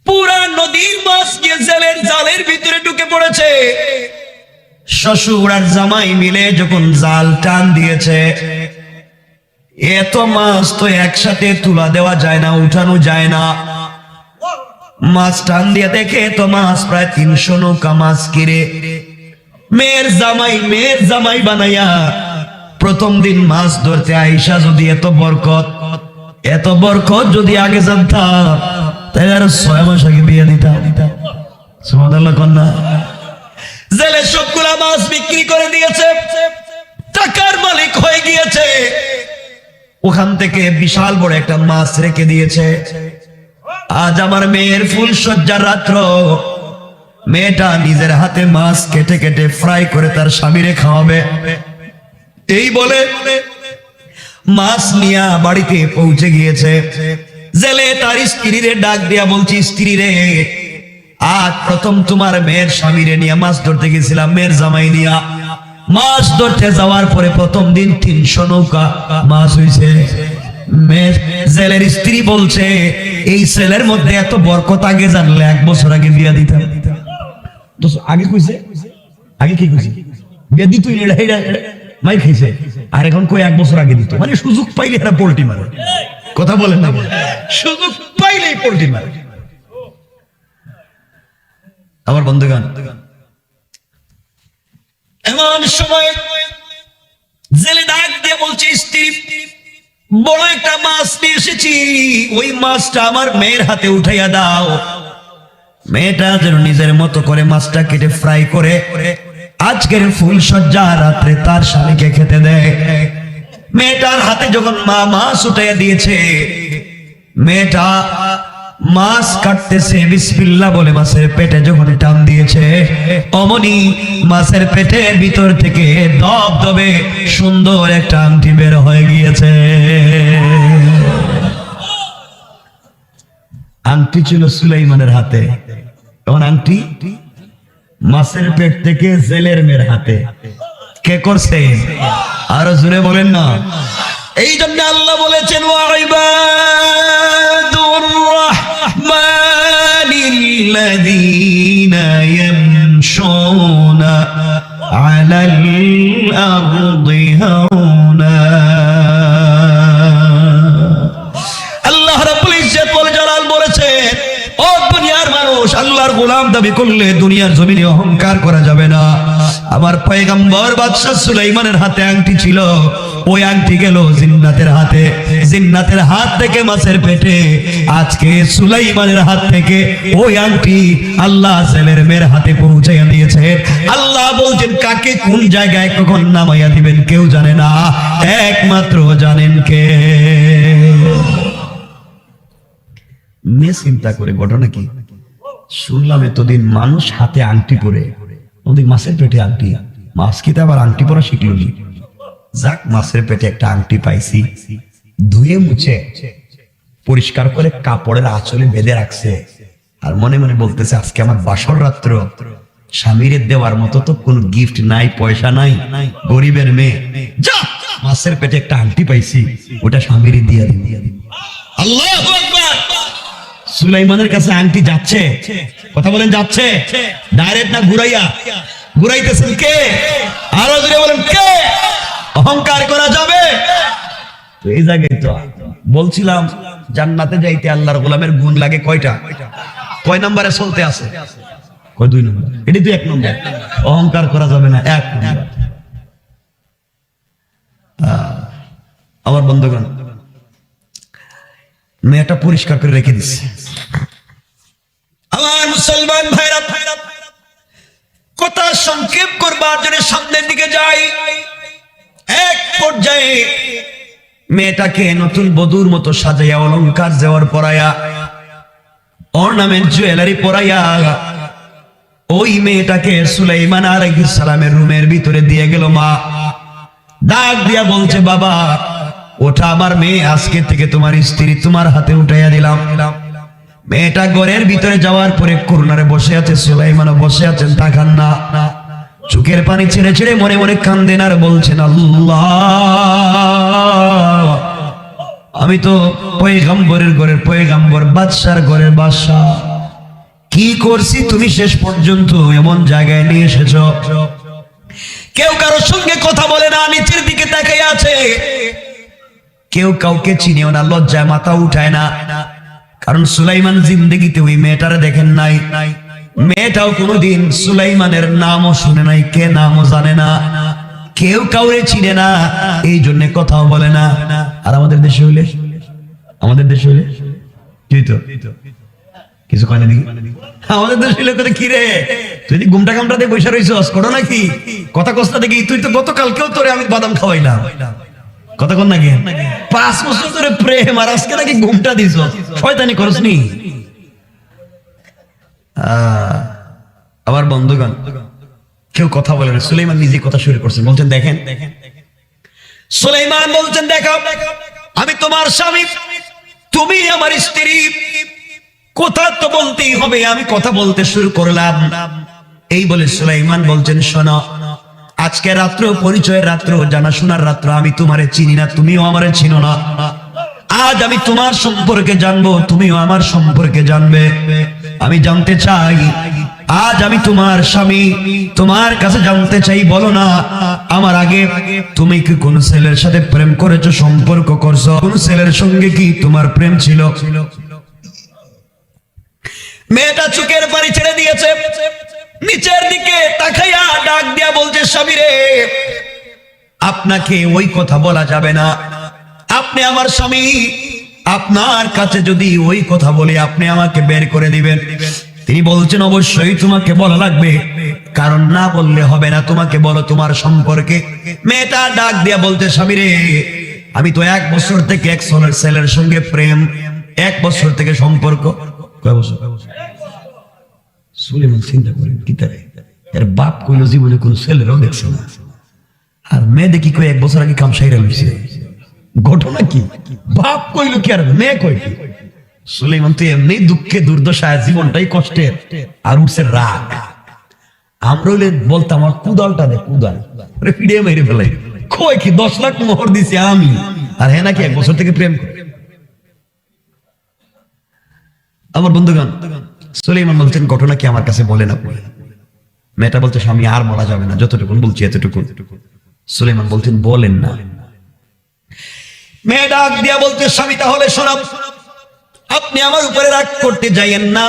পুরা নদীর মাছ গিয়ে জেলের জালের ভিতরে ঢুকে পড়েছে। শ্বশুর আর জামাই মিলে যখন জাল টান দিয়েছে, এত মাছ তো একসাথে তুলা দেওয়া যায় না, উঠানো যায় না। মাছ টান দিয়ে দেখে তো মাছ প্রায় 300 নৌকা মাছ কিরে। মেয়ের জামাই বানাইয়া প্রথম দিন মাছ ধরতে আইসা যদি এত বরকত যদি আগে জানতাম, তাই আর 6 মাস আগে বিয়ে দিতাম। সুবহানাল্লাহ কন্যা। জেলে সবগুলা মাছ বিক্রি করে দিয়েছে, টাকার মালিক হয়ে গিয়েছে। ওখান থেকে বিশাল বড় একটা মাছ রেখে দিয়েছে। আজ আমার মেয়ের ফুল সজ্জার রাত্র, মেয়েটা নিজের হাতে মাছ কেটে কেটে ফ্রাই করে তার স্বামীরে খাওয়াবে। এই বলে মাছ নিয়া বাড়িতে পৌঁছে গিয়েছে। জেলে তার স্ত্রীরে ডাক দিয়া বলছি, স্ত্রী রে, আজ প্রথম তোমার মেয়ের স্বামীরে নিয়ে মাছ ধরতে গেছিলাম, মেয়ের জামাই নিয়া মাছ ধরতে যাওয়ার পরে প্রথম দিন 300 নৌকা মাছ হইছে। জেলের স্ত্রী বলছে, এই ছেলের মধ্যে এত বরকত আগে জানলে 1 বছর আগে বিয়া দিতাম। আগে কইছে, আগে কি কইছে? বিয়া দিতই মাই খাইছে, আর এখন কই 1 বছর আগে দিত। মানে সুযোগ পাইলে এরা পোল্টি মারে। কথা বলেন না? সুযোগ পাইলেই পোল্টি মারে। আমার বন্ধুগণ, এমন সময় জেলে ডাক দিয়ে বলছে, স্ত্রী, বড় একটা মাছ নিয়ে এসেছি, ওই মাছটা আমার মেয়ের হাতে উঠাইয়া দাও। মেয়েটা যেন নিজের মতো করে মাছটা কেটে ফ্রাই করে আজকের ফুল সজ্জা রাত্রে তার স্বামীকে খেতে দেয়। মেয়েটার হাতে যখন মা মাছ উঠাইয়া দিয়েছে, মেয়েটা মাছ কাটতেছে, বিসমিল্লাহ বলে মাছের পেটে যখন টান দিয়েছে, অমনি মাছের পেটের ভিতর থেকে ধবধবে সুন্দর একটা আংটি বের হয়ে গিয়েছে। আংটি ছিল সুলাইমানের হাতে, এখন আংটি মাছের পেট থেকে জেলের মেয়ের হাতে। কে করছে? আরো জোরে বলেন না। এই জন্য আল্লাহ বলেছেন ওয়াইবাদুর রাহমানিল্লাযীনা ইয়ামশুনা আলাল আরদি হাওনা। আল্লাহ রাব্বুল ইজ্জত ওয়াল জালাল বলেছেন, ও দুনিয়ার মানুষ, আল্লাহর গোলাম দাবি করলে দুনিয়ার জমিনে অহংকার করা যাবে না। আমার পয়গম্বর বাদশা সুলাইমানের হাতে আংটি ছিল, ওই আংটি গেল জিন্নাতের হাতে, জিন্নাতের হাত থেকে মাছের পেটে, আজকে সুলাইমানের হাত থেকে ওই আংটি আল্লাহ জেলের মেয়ের হাতে পৌঁছাইয়া দিয়েছে। আল্লাহ বলছেন কাকে কোন জায়গায় কখন নামাইয়া দিবেন কেউ জানে না, একমাত্র জানেন কে। চিন্তা করে ঘটনা কি শুনলাম, এতদিন মানুষ হাতে আংটি পরে, ওদিক মাছের পেটে আংটি, মাছ খেতে আবার আংটি পরা শিখল নি। যাক, মাছের পেটে একটা আংটি পাইছি, ধুয়ে মুছে পরিষ্কার করে কাপড়ের আঁচলে বেঁধে রাখছে, আর মনে মনে বলতেছে আজকে আমার বাসর রাত্র, স্বামীর দেওয়ার মতো তো কোন গিফট নাই, পয়সা নাই, গরিবের মেয়ে, যা মাছের পেটে একটা আংটি পাইছি, ওটা স্বামীর দিয়ে দিন। আল্লাহু আকবার। সুলাইমানের কাছে আংটি যাচ্ছে, কথা বলেন যাচ্ছে, ডাইরেক্ট না ঘুরাইয়া? ঘুরাইতেছেন কে? আরো জোরে বলেন কে? অহংকার করা যাবে? তো এই জায়গায় তো বলছিলাম জান্নাতে যাইতে আল্লাহর গোলামের গুণ লাগে কয়টা? কয় নম্বরে চলতে আছে? কয় 2 নম্বর। এটি তো 1 নম্বর। অহংকার করা যাবে না, 1 নম্বর। আমার বন্ধুগণ, মেয়েটা পরিষ্কার করে রেখে দিচ্ছে। আমার মুসলমান ভাইরা, কথা সংক্ষেপ করবার জন্য সামনের দিকে যাই। এক পর্যায়ে মেয়েটাকে নতুন বধূর মতো সাজাইয়া, অলংকার জেওয়ার পরাইয়া, অর্নামেন্ট জুয়েলারি পরাইয়া ওই মেয়েটাকে সুলাইমান আলাইহিস সালামের রুমের ভিতরে দিয়ে গেল। মা ডাক দিয়া বলছে, বাবা ওটা আমার মেয়ে, আজকে থেকে তোমার স্ত্রী, তোমার হাতে উঠাইয়া দিলাম। মেয়েটা ঘরের ভিতরে যাওয়ার পরে কর্নারে বসে আছে, সুলাইমানও বসে আছেন, তাকান না, চোখের পানি ছেড়ে ছেড়ে মনে মনে কান্দেন আর বলছেন, আল্লাহ আমি তো পয়গম্বরের ঘরের পয়গম্বর, বাদশার ঘরের বাদশা, কি করছি তুমি শেষ পর্যন্ত এমন জায়গায় নিয়ে এসেছো। কেউ কারোর সঙ্গে কথা বলে না, নিচের দিকে তাকাই আছে, কেউ কাউকে চিনেও না, লজ্জায় মাথা উঠায় না। কারণ সুলাইমান জিন্দেগিতে ওই মেয়েটারে দেখেন নাই, মেয়েটাও কোনোদিন সুলাইমানের নামও শুনে নাই, কে নামও জানে না, কেউ কাউরে চিনে না, এই জন্য কথাও বলে না। আর আমাদের দেশে হইলে, আমাদের দেশে হইলে কি তো কিছু কয় না দেখি, আমাদের দেশে হইলে তোরে কি রে, তুই গুমটা কামটা দিয়ে বসে রইছস, করো নাকি কথা কস্তা দেখি, তুই তো গতকালকেও তোরে আমি বাদাম খাওয়াইলাম, কথা কন নাকি 5 বছর ধরে প্রেম, আর আজকে নাকি ঘুমটা দিছ, শয়তানি করস নি। আবার বন্ধুগণ, কেউ কথা বলে না, সুলাইমান নিজে কথা শুরু করছেন, বলছেন দেখেন, সুলাইমান বলছেন দেখো আমি তোমার স্বামী, তুমি আমার স্ত্রী, কথা তো বলতেই হবে, আমি কথা বলতে শুরু করলাম। এই বলে সুলাইমান বলছেন, শোনো, আজকে রাত্র পরিচয়ের রাত্র, জানাশোনার রাত্র, আমি তোমারে চিনি না, তুমিও আমারে চিনো না। আজ আমি তোমার সম্পর্কে জানবো, তুমিও আমার সম্পর্কে জানবে। আমি জানতে চাই, আজ আমি তোমার স্বামী, তোমার কাছে জানতে চাই, বলো না আমার আগে তুমি কি কোন ছেলের সাথে প্রেম করেছো, সম্পর্ক করছো, কোন ছেলের সঙ্গে কি তোমার প্রেম ছিল? মেয়েটা চোখের পানি ছেড়ে দিয়েছে, নিচের দিকে তাকাইয়া ডাক দিয়া বলছে, স্বামী রে, আপনাকে ওই কথা বলা যাবে না, আপনি আমার স্বামী, আপনার কাছে যদি ওই কথা বলে আপনি আমাকে বের করে দিবেন। তিনি বলছেন, অবশ্যই তোমাকে বলা লাগবে, কারণ না বললে হবে না, তোমাকে বলো তোমার সম্পর্কে। মেয়েটা ডাক দিয়া বলতে, স্বামী রে, আমি তো 1 বছর থেকে এক ছেলের সঙ্গে প্রেম, 1 বছর থেকে সম্পর্ক। কয় বছর? সুলাইমান চিন্তা করেন কি তারে, এর বাপ কইল জীবনে কোন ছেলেরও দেখছে না, আর মেয়ে দেখি কই 1 বছর আগে কাম সাইরা লইছে। ঘটনা কি? বাপ কইল কি আর মেয়ে কই কি? সুলাইমান তো এমনি দুঃখে দুর্দশায়, জীবনটাই কষ্টের, আর উঠছে রাগ। আমরা হইলে বলতাম আমার কুদালটা দে, কুদাল ফিরিয়ে মেরে ফেলাই। কই কি 10 লাখ মোহর দিছি আমি, আর হ্যাঁ নাকি 1 বছর থেকে প্রেম করে। আমার বন্ধুগণ, সুলাইমান বলছেন ঘটনা কি আমার কাছে বলে না। মেয়েটা বলছে স্বামী আর বলা যাবে না, যতটুকু বলছি এতটুকু। সুলাইমান বলছেন বলেন না। মেয়ে ডাক দিয়া বলতে স্বামী তাহলে শোনাব, আপনি আমার উপরে রাগ করতে যাইয়েন না।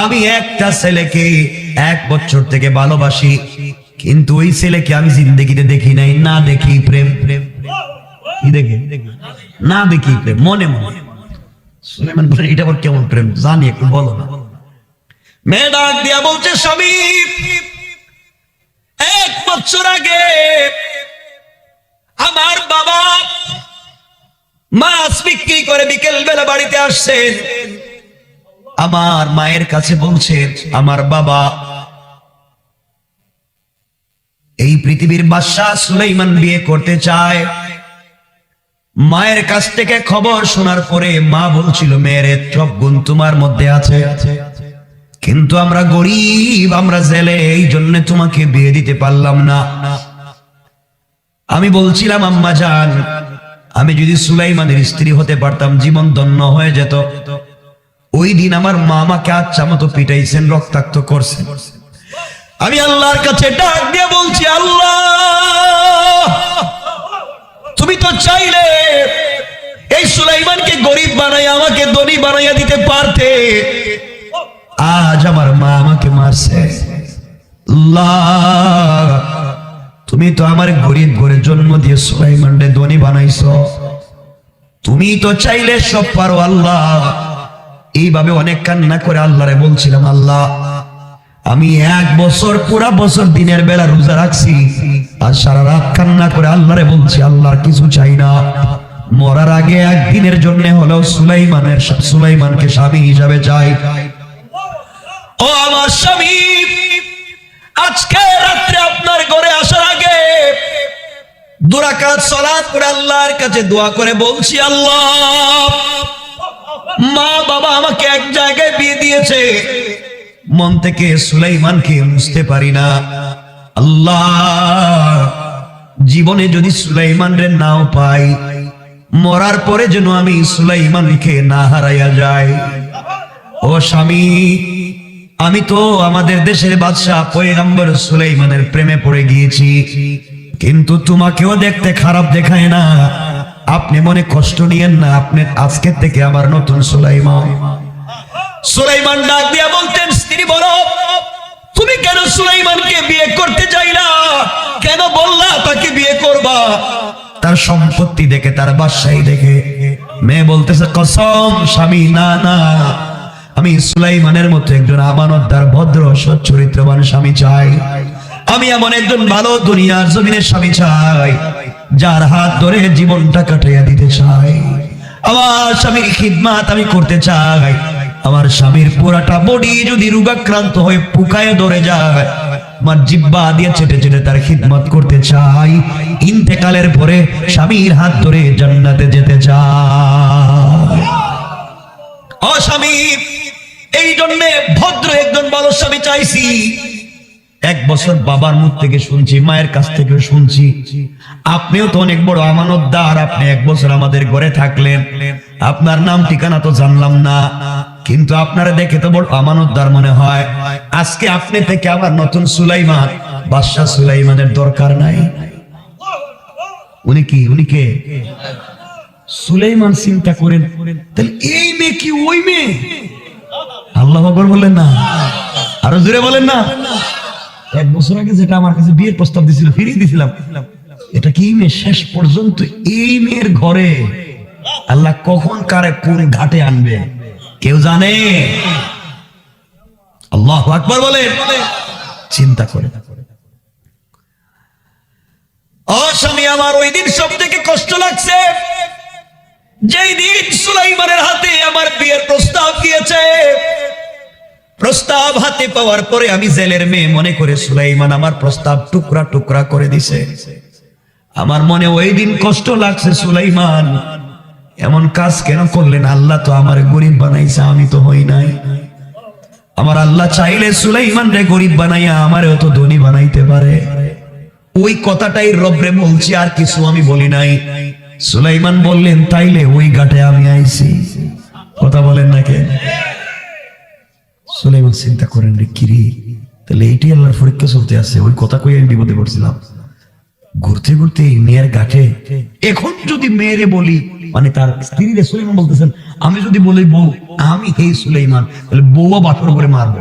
আমি একটা ছেলেকে 1 বছর থেকে ভালোবাসি, কিন্তু ওই ছেলেকে আমি জিন্দেগিতে দেখি নাই, না দেখি প্রেম। প্রেম কি দেখে? না দেখি প্রেম, মনে মনে। সুলাইমান বলেন এটা আবার কেমন প্রেম জানি, একটু বলো না। মেয়ে ডাক দিয়া বলছে স্বামী 1 বছর আগে আমার বাবা মাছ বিক্রি করে বিকেল বেলা বাড়িতে আসছেন। আমার মায়ের কাছে বলছেন আমার বাবা এই পৃথিবীর বাদশা সুলাইমান বিয়ে করতে চায়। মায়ের কাছ থেকে খবর শোনার পরে মা বলছিল মেয়ের সব গুণ তোমার মধ্যে আছে, কিন্তু আমরা গরিব, আমরা জেলে, এই জন্য তোমাকে বিয়ে দিতে পারলাম না। আমি বলছিলাম আম্মা জান, আমি যদি সুলাইমানের স্ত্রী হতে পারতাম জীবন ধন্য হয়ে যেত। ওই দিন আমার মা আমাকে আচ্ছা মতো পিটাইছেন, রক্তাক্ত করছেন। আমি আল্লাহর কাছে ডাক দিয়ে বলছি আল্লাহ তুমি তো চাইলে এই সুলাইমানকে গরিব বানাই আমাকে ধনী বানাইয়া দিতে পারতে, আজ আমার মা আমাকে মারছে। আল্লাহ তুমি তো আমার গরিব ঘরে জন্ম দিয়ে সুলাইমানকে ধনী বানাইছো, তুমি তো চাইলে সব পারো আল্লাহ। এইভাবে অনেক কান্না করে আল্লাহরে বলছিলাম আল্লাহ আমি 1 বছর পুরা বছর দিনের বেলা রোজা রাখছি, আর সারা রাত কান্না করে আল্লাহরে বলছি আল্লাহর কিছু চাই না, মরার আগে একদিনের জন্য হলেও সুলাইমানকে স্বামী হিসাবে চাই। ও আমার স্বামী, আজকে রাত্রে আপনার ঘরে আসার আগে 2 রাকাত সালাত করে আল্লাহর কাছে দোয়া করে বলছি আল্লাহ মা বাবা আমাকে এক জায়গায় বিয়ে দিয়েছে, মন থেকে সুলাইমানকে মুছতে পারি না। আল্লাহ জীবনে যদি সুলাইমান রে নাও পাই, মরার পরে যেন আমি সুলাইমানকে না হারাইয়া যাই। ও স্বামী, আমি তো আমাদের দেশের বাদশা পয়গম্বর সুলাইমানের প্রেমে পড়ে গিয়েছি, কিন্তু তোমাকেও দেখতে খারাপ দেখায় না, আপনি মনে কষ্ট নিয়েন না, আপনি আজকে থেকে আমার নতুন সুলাইমান। সুলাইমান ডাক দিয়া বলতেন স্ত্রী বলো তুমি কেন সুলাইমানকে বিয়ে করতে চাই না, কেন বললা তাকে বিয়ে করবা? তার সম্পত্তি দেখে, তার বাদশাহী দেখে। মেয়ে বলতেছে কসম স্বামী না না, আমি সুলাইমানের মতো একজন আমানতদার ভদ্র সৎ চরিত্রবান স্বামী চাই। আমি এমন একজন ভালো দুনিয়ার জমিনের স্বামী চাই, যার হাত ধরে জীবনটা কাটাইয়া দিতে চাই। আমার স্বামীর খিদমাত আমি করতে চাই। আমার স্বামীর পুরাটা বডি যদি রোগাক্রান্ত হয়ে পুকায় ধরে যায়, আমার জিহ্বা দিয়ে চেটে চেটে তার খিদমত করতে চাই। ইন্তেকালের পরে স্বামীর হাত ধরে জান্নাতে যেতে চাই। ও স্বামী, এই জন্য ভদ্র একজন ভালো স্বামী চাইছি। 1 বছর বাবার মুখ থেকে শুনছি, মায়ের কাছ থেকে শুনছি, আপনিও তো অনেক বড় আমানতদার, আপনি 1 বছর আমাদের ঘরে থাকলেন, আপনার নাম ঠিকানা তো জানলাম না, কিন্তু আপনারা দেখে তো বড় আমানতদার মনে হয়। আজকে আপনি থেকে আমার নতুন সুলাইমান, বাদশা সুলাইমানের দরকার নাই। উনি কি? উনি কে? সুলাইমান। চিন্তা করেন তাহলে এই মেয়ে কি ওই মেয়ে? আল্লাহু আকবার বলেন না, আরো জোরে বলেন না। 1 বছর আগে যেটা আমার কাছে বিয়ের প্রস্তাব দিছিল, ফিরিয়ে দিছিলাম, এটা কি মেয়ে? শেষ পর্যন্ত এই মেয়ের ঘরে আল্লাহ কখন কারে কোন ঘাটে আনবে কেউ জানে? আল্লাহু আকবার বলেন। চিন্তা করে ও স্বামী আমার ওই দিন সব থেকে কষ্ট লাগছে, যেই দিন সুলাইমানের হাতে আমার বিয়ের প্রস্তাব গিয়েছে, প্রস্তাব হাতে পাওয়ার পরে আমি জেলের মেয়ে মনে করে সুলাইমান আমার প্রস্তাব টুকরা টুকরা করে দিছে। আমার মনে ওই দিন কষ্ট লাগছে, সুলাইমান এমন কাজ কেন করলেন? আল্লাহ তো আমার গরিব বানাইছে, আমি তো হই নাই। আমার আল্লাহ চাইলে সুলাইমান রে গরিব বানাইয়া আমারও তো ধনী বানাইতে পারে। ওই কথাটাই রবরে বলছি, আর কিছু আমি বলি নাই। সুলাইমান বললেন তাইলে ওই ঘাটে আমি আইছি। কথা বলেন না কেন? সুলাইমান চিন্তা করেন রে, কিরে তাহলে এইটি আল্লাহর পরীক্ষা চলতে আছে। ওই কথা কই আমি বিপদে পড়ছিলাম। ঘুরতে ঘুরতে এই মেয়ের ঘাটে, এখন যদি মেয়েরে বলি, মানে তার স্ত্রী রে সুলাইমান বলতেছেন, আমি যদি বলি বউ আমি এই সুলাইমান, তাহলে বউও বাটর করে মারবো।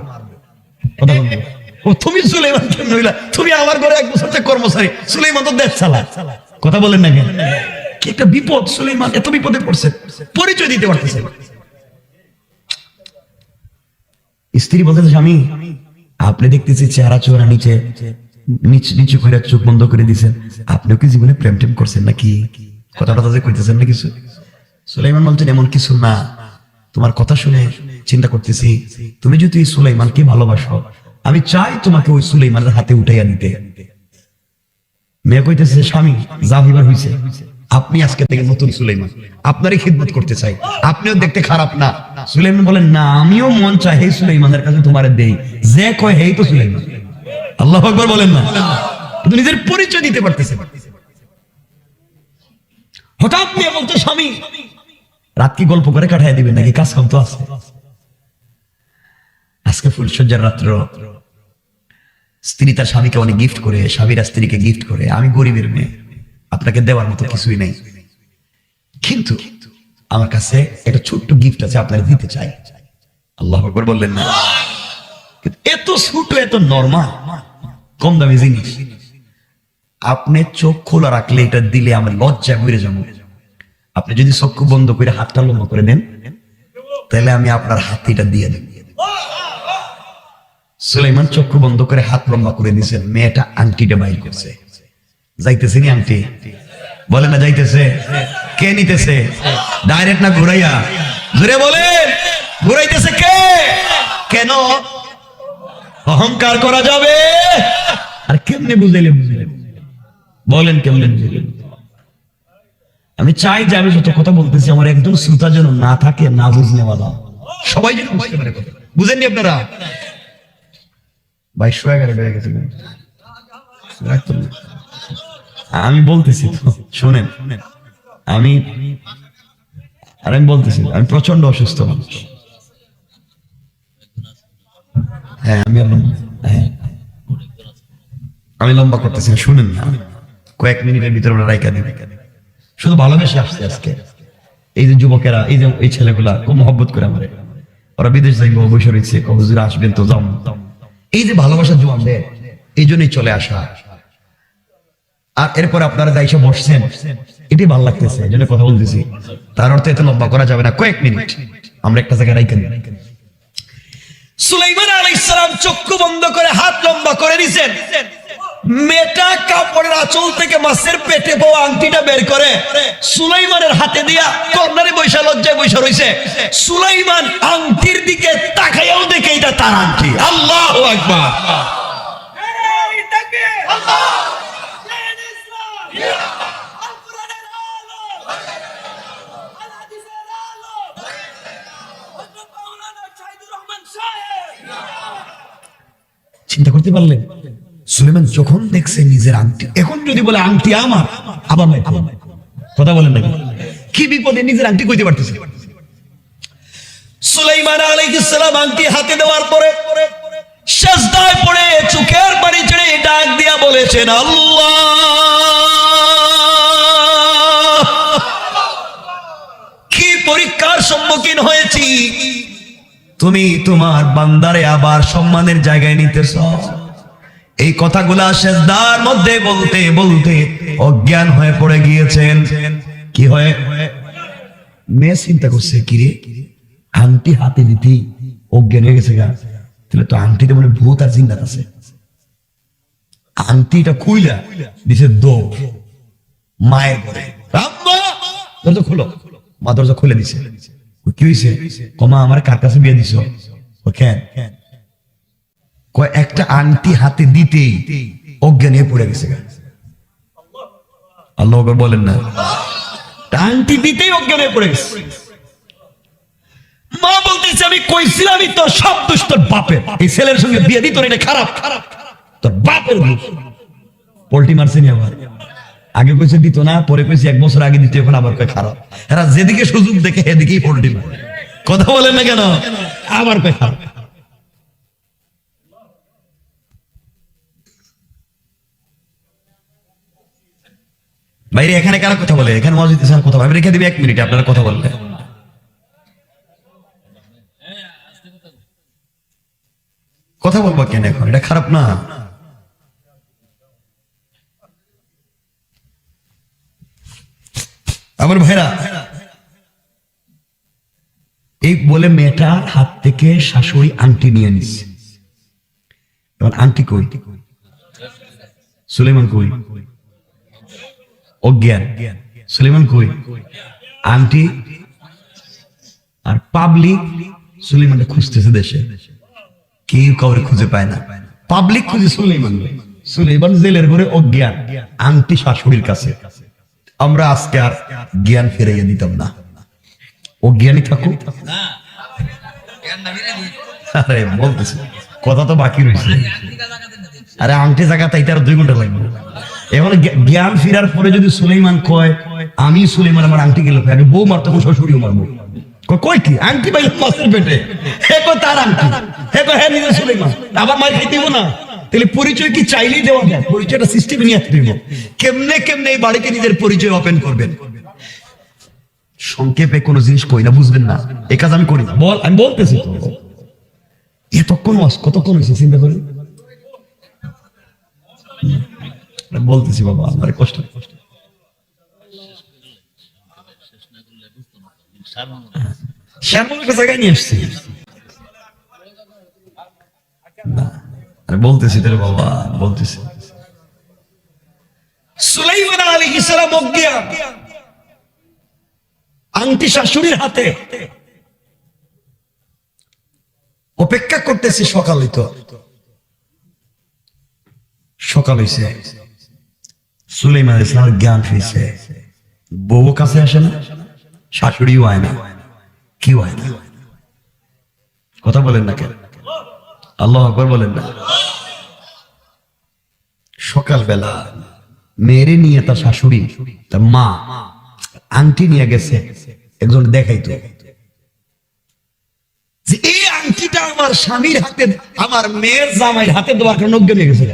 কথা বলবো, ও তুমি সুলাইমান কেন হইলা? তুমি আমার ঘরে এক বছর থেকে কর্মচারী, সুলাইমান তো দেশ চালা। কথা বলেন না কেন? কি একটা বিপদ! সুলাইমান এত বিপদে পড়ছে, পরিচয় দিতে পারতেছে। স্ত্রী বলতেছে, স্বামী আপনি দেখতেছি চেহারা চোরা নিচে নিচু করে চোখ বন্ধ করে দিচ্ছেন, আপনিও কি জীবনে প্রেম টেম করছেন নাকি? কথাটা যে কইতেছেন না কিছু? সুলাইমান বলছেন এমন কিছু না, তোমার কথা শুনে চিন্তা করতেছি তুমি যদি সুলাইমানকে ভালোবাসো, আমি চাই তোমাকে ওই সুলাইমানের হাতে উঠাইয়া নিতে। মেয়ে কইতেছে, স্বামী যা হইবার হইছে, আপনি আজকে থেকে নতুন সুলাইমান, আপনারই খিদমত করতে চাই, আপনিও দেখতে খারাপ না। সুলাইমান বলেন, না আমিও মন চাই এই সুলাইমানের কাছে তোমারে দেই, যে কয় হেই তো সুলাইমান। আল্লাহু আকবার বলেন না? কিন্তু নিজের পরিচয় দিতে পারতেছে। হঠাৎ মেয়ে বলতো, স্বামী রাত কি গল্প করে কাটাইয়া দিবেন নাকি? কাজ কাম তো আছে। আজকে ফুলসজ্জার রাত্র, স্ত্রী তার স্বামীকে অনেক গিফট করে, স্বামীরা স্ত্রীকে গিফট করে। আমি গরিবের মেয়ে, আপনাকে দেওয়ার মতো কিছুই নেই, কিন্তু আমার কাছে একটা ছোট্ট গিফট আছে, আপনারা দিতে চাই। আল্লাহু আকবার বললেন না? এত ছোট, এত নরমাল, কম দামি জিনিস, আপনি চোখ খোলা রাখলে এটা দিলে আমার লজ্জা মরে যাবো। আপনি যদি চক্ষু বন্ধ করে হাতটা লম্বা করে দেন, তাহলে আমি আপনার হাত এটা দিয়ে দেব। সুলাইমান চক্ষু বন্ধ করে হাত লম্বা করে দিয়েছেন, মেয়েটা আংটিটা বাইর করছে। যাইতেছে নি আংটি? বলে না যাইতেছে? কে নিতেছে? ডাইরেক্ট না ঘুরাইয়া? জোরে বলে, ঘুরাইতেছে কে? কেন? অহংকার করা যাবে? আর কেমনে বুঝাইলে বুঝলেন? বলেন কেমনে বুঝাইলেন? আমি চাই যে আমি যত কথা বলতেছি আমার একজন শ্রোতা যেন না থাকে না বুঝনে বাবা, সবাই যেন বুঝতে পারে কথা। বুঝেননি আপনারা? 2211 বেড়ে গেছে। আমি বলতেছি তো, শোনেন, আমি বলতেছি আমি প্রচন্ড অসুস্থ মানুষ। হ্যাঁ আমি লম্বা করতেছি, শুনেন না, কয়েক মিনিটের ভিতরে ওরা রাইকা দিবে। শুধু ভালোবেসে আসছে আজকে এই যে যুবকেরা, এই যে এই ছেলেগুলা খুব মহব্বত করে আমার, ওরা বিদেশ যাইব বসে রয়েছে, হুজুর আসবেন তো যাও। এই যে ভালোবাসার জোয়ানদের, এই জন্যই চলে আসা। আর এরপর আপনারা দায়িত্ব বসছেন, এটি ভালো লাগতেছে, এই জন্য কথা বলতেছি। তার অর্থ এত লম্বা করা যাবে না, কয়েক মিনিট আমরা একটা জায়গায় রাইকা দিই। সুলাইমান আলাইহিস সালাম চক্ষু বন্ধ করে হাত লম্বা করে দিয়েছেন। মেয়েটা কাপড়ের আঁচল থেকে মাছের পেটে পাওয়া আংটিটা বের করে সুলাইমানের হাতে দিয়া কর্নারে বৈশা, লজ্জায় বৈশা রইছে। সুলাইমান আংটির দিকে তাকাইয়াও দেখে এটা তার আংটি। আল্লাহু আকবার। চিন্তা করতে পারলেন? সুলাইমান যখন দেখছে নিজের আংটি, এখন যদি বলে আংটি আমার, আবার কথা বলেন নাকি? কি বিপদে নিজের আংটি কইতে পারতেছে। সুলাইমান আলাইহিস সালাম আংটি হাতে দেওয়ার পরে সিজদায় পড়ে চোখের পানি ছেড়ে ডাক দিয়া বলেছেন, আল্লাহ, কি পরীক্ষার সম্মুখীন হয়েছি, তুমি তোমার বান্দারে আবার সম্মানের জায়গায় নিতেছ। এই কথাগুলা সিজদার মধ্যে বলতে বলতে অজ্ঞান হয়ে পড়ে গিয়েছেন। কি হয়ে? মেয়ে চিন্তা করছে, কিরে আংটি হাতে দিতি অজ্ঞান হয়ে গেছে গা, তাহলে তো আংটিতে মনে ভূত আর জিন্নাত আছে। আংটিটা খুইলা দিছে দো মায়ের ঘরে, খোলো। মা দরজা খুলে দিছে। কি হয়েছে? কমা আমার কার কাছে বিয়ে দিছ? কেন? কয় একটা আংটি হাতে দিতেই অজ্ঞান হয়ে পড়ে গেছে। আল্লাহ বলেন না, আংটি দিতেই অজ্ঞান হয়ে পড়ে গেছে। মা বলতেছে আমি কইছিলাম তোর সব দোষ তোর বাপের, এই ছেলের সঙ্গে বিয়ে দিই তোর এটা খারাপ, তোর বাপের দোষ। পোল্টি মারছে নি আবার, আগে কইছে দিত না, পরে কইছে 1 বছর আগে দিত, এখন আবার কয় খারাপ। এরা যেদিকে সুযোগ দেখে সেদিকেই পোল্টি মারে। কথা বলেন না কেন? আবার কয় খারাপ। বাইরে এখানে কারা কথা বলে? এখানে মসজিদে স্যার কথা বলে, রেখে দিবি 1 মিনিট আপনারা কথা বললে। কথা বলবো কেন এখন? এটা খারাপ না? আমার ভাইরা, এই বলে মেয়েটার হাত থেকে শাশুড়ি আংটি নিয়ে নিচ্ছে। এবার আংটি কই? সুলেমান কই? অজ্ঞান। সুলেমান কই? আংটি। আর পাবলিক সুলেমানকে খুঁজতেছে দেশে, কেউ কাউরে খুঁজে পায় না। পাবলিক খুঁজে সুলেমান। সুলেমান জেলের ঘরে অজ্ঞান, আংটি শাশুড়ির কাছে। আমরা আজকে আর জ্ঞান ফিরাইয়া দিতাম না, অজ্ঞানী থাকুক। আরে বলতেছি, কথা তো বাকি রয়েছে। আরে আংটি জায়গা তাই তার 2 ঘন্টা লাগবে। এখন জ্ঞান ফিরার পরে যদি সুলেমান কয় আমি সুলেমান, আমার আংটি গেল, আগে বউ মারতো, শ্বশুরিও মারবো। কই কি আংটি পাইল মাছের পেটে, হে কই তার আংটি, হে কই হ্যাঁ নিজে সুলেমান, আবার মার খাইতে দিব না? তাহলে পরিচয় কি চাইলেই দেওয়া যায়? পরিচয়টা সিস্টেমে নিয়ে আসতে দিব। কেমনে কেমনে এই বাড়িতে নিজের পরিচয় ওপেন করবেন? সংক্ষেপে কোনো জিনিস কই না, বুঝবেন না, এই কাজ আমি করি না। বল, আমি বলতেছি তো। এতক্ষণ কতক্ষণ হয়েছে চিন্তা করি, বলতেছি বাবা, আমার কষ্ট। শ্যামলকে জায়গায় নিয়ে আসছি, বলতেছি তাহলে বাবা, বলতেছি। সুলাইমান আলাইহিস সালাম অজ্ঞান, আংটি শাশুড়ির হাতে, অপেক্ষা করতেছি। সকাল হইতো, সকাল হইছে, সুলাইমান আলাইহিস সালামের জ্ঞান ফিরছে। বউ কাছে আসে না, শাশুড়িও হয় না, কি হয় না? কথা বলেন না কেন? আল্লাহু আকবার বলেন না। সকালবেলা মেরে নিয়ে তার শাশুড়ি, তার মা আংটি নিয়ে গেছে একজন দেখাইতো যে এই আংটিটা আমার স্বামীর হাতে, আমার মেয়ের জামাইয়ের হাতে দেওয়ার কারণে অজ্ঞান হয়ে গেছে।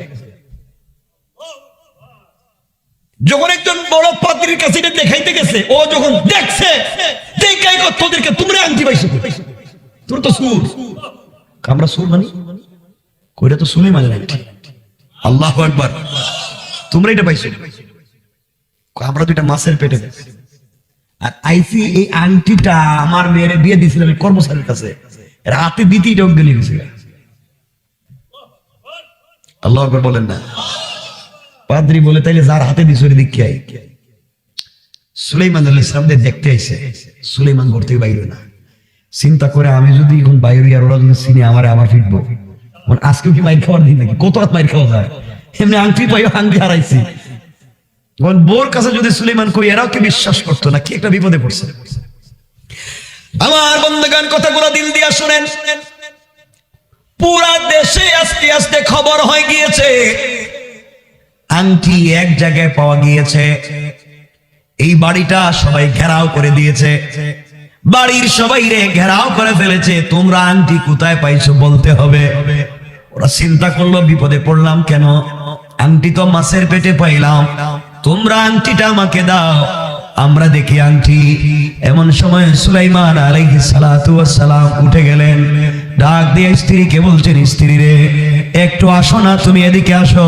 যখন একজন বড় পাদ্রীর কাছে দেখাইতে গেছে, ও যখন দেখছে, দেখাই তোদেরকে তোমরা আংটি পাইছো, তোর তো সুর, আমরা সুর মানি কইরা তো সুলাইমানের আংটি। আল্লাহু আকবার, তোমরা এটা পাইছো, আমরা দুইটা মাছের পেটে। আর আইসি এই আংটিটা আমার মেয়ের বিয়ে দিয়েছিলাম কর্মচারীর কাছে, রাতে দিতেই এটা অজ্ঞান হয়ে গেছে। আল্লাহু আকবার বলেন না। পাদ্রী বলে তাইলে যার হাতে দিছো দেখি আই। সুলাইমান আলাইহিস সালাম দেখতে আইছে, সুলাইমান ঘর থেকে বাইরে না। চিন্তা করে আমি যদি এখন বাইরে আর ওরা যদি চিনি আমারে আবার ফিরবো, আজকেও কি মাইর খাওয়ার দিন নাকি? কত রাত মাইর খাওয়া যায়? এমনি আংটি পাইও, আংটি হারাইছি। বোর কাছে যদি সুলাইমান কই, এরাও কি বিশ্বাস করতো না? কি একটা বিপদে পড়ছে। আমার বন্ধুগণ, কথাগুলো দিল দিয়া শুনেন। পুরা দেশে আস্তে আস্তে খবর হয়ে গিয়েছে, আংটি এক জায়গায় পাওয়া গিয়েছে। এই বাড়িটা সবাই ঘেরাও করে দিয়েছে, বাড়ির সবাই রে ঘেরাও করে ফেলেছে। তোমরা আংটি কোথায় পাইছো বলতে হবে। ওরা চিন্তা করলো বিপদে পড়লাম কেন, আংটি তো মাছের পেটে পাইলাম, তোমরা আংটিটা আমাকে দাও, আমরা দেখি আংটি। এমন সময় সুলাইমান আলাইহিস সালাতু ওয়াস সালাম উঠে গেলেন, ডাক দিয়ে স্ত্রীকে বলছেন, স্ত্রী রে একটু আসো না, তুমি এদিকে আসো,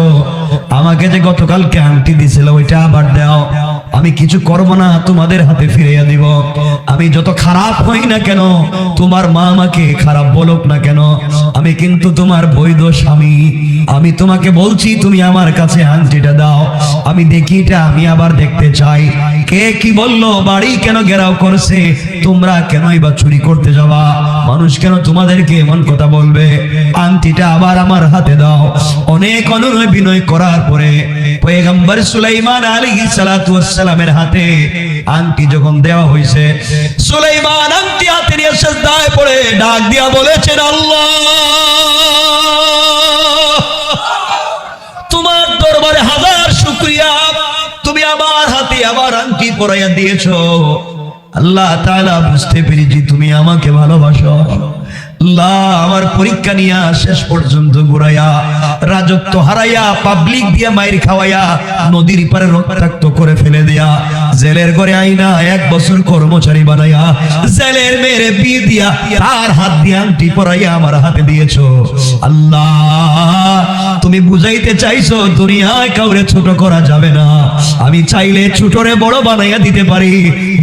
আমাকে যে গতকালকে আংটি দিছিল ওইটা আবার দাও, আমি কিছু করব না, তোমাদের হাতে ফিরিয়ে দিব। আমি যত খারাপ হই না কেন, তোমার মা আমাকে খারাপ বলুক না কেন, আমি কিন্তু তোমার বৈধ স্বামী। আমি তোমাকে বলছি তুমি আমার কাছে আংটিটা দাও, আমি দেখি এটা, আমি আবার দেখতে চাই কে কি বললো, বাড়ি কেন ঘেরাও করছে, তোমরা কেনই বা চুরি করতে যাবা, মানুষ কেন তোমাদেরকে এমন কথা বলবে, আংটিটা আবার আমার হাতে দাও। অনেক অনুনয় বিনয় করার পরে পয়গম্বর সুলাইমান আলাইহিস সালাতু ওয়াস সালামের হাতে আংটি যখন দেওয়া হয়েছে, সুলাইমান আংটি হাতে নিয়ে সিজদায় পড়ে ডাক দিয়া বলেছেন, আল্লাহ তোমার দরবারে হাজার শুকরিয়া, তুমি আমার হাতে আবার আংটি পরাইয়া দিয়েছো। আল্লাহ তাআলা বুঝতে পেরেছি তুমি আমাকে ভালোবাসো। আল্লাহ আমার পরীক্ষা নিয়া শেষ পর্যন্ত ঘুরাইয়া, রাজত্ব হারাইয়া, পাবলিক দিয়া মাইর খাওয়াইয়া, নদীর পারে রক্তাক্ত করে ফেলে দিয়া, জেলের ঘরে আইনা 1 বছর কর্মচারী বানাইয়া, জেলের মেরে বিয়ে দিয়া তার হাত দিয়ে আংটি পরাইয়া আমার হাতে দিয়েছো। আল্লাহ তুমি বুঝাইতে চাইছো দুনিয়ায় কাউরে ছোট করা যাবে না। আমি চাইলে ছোটরে বড় বানাইয়া দিতে পারি,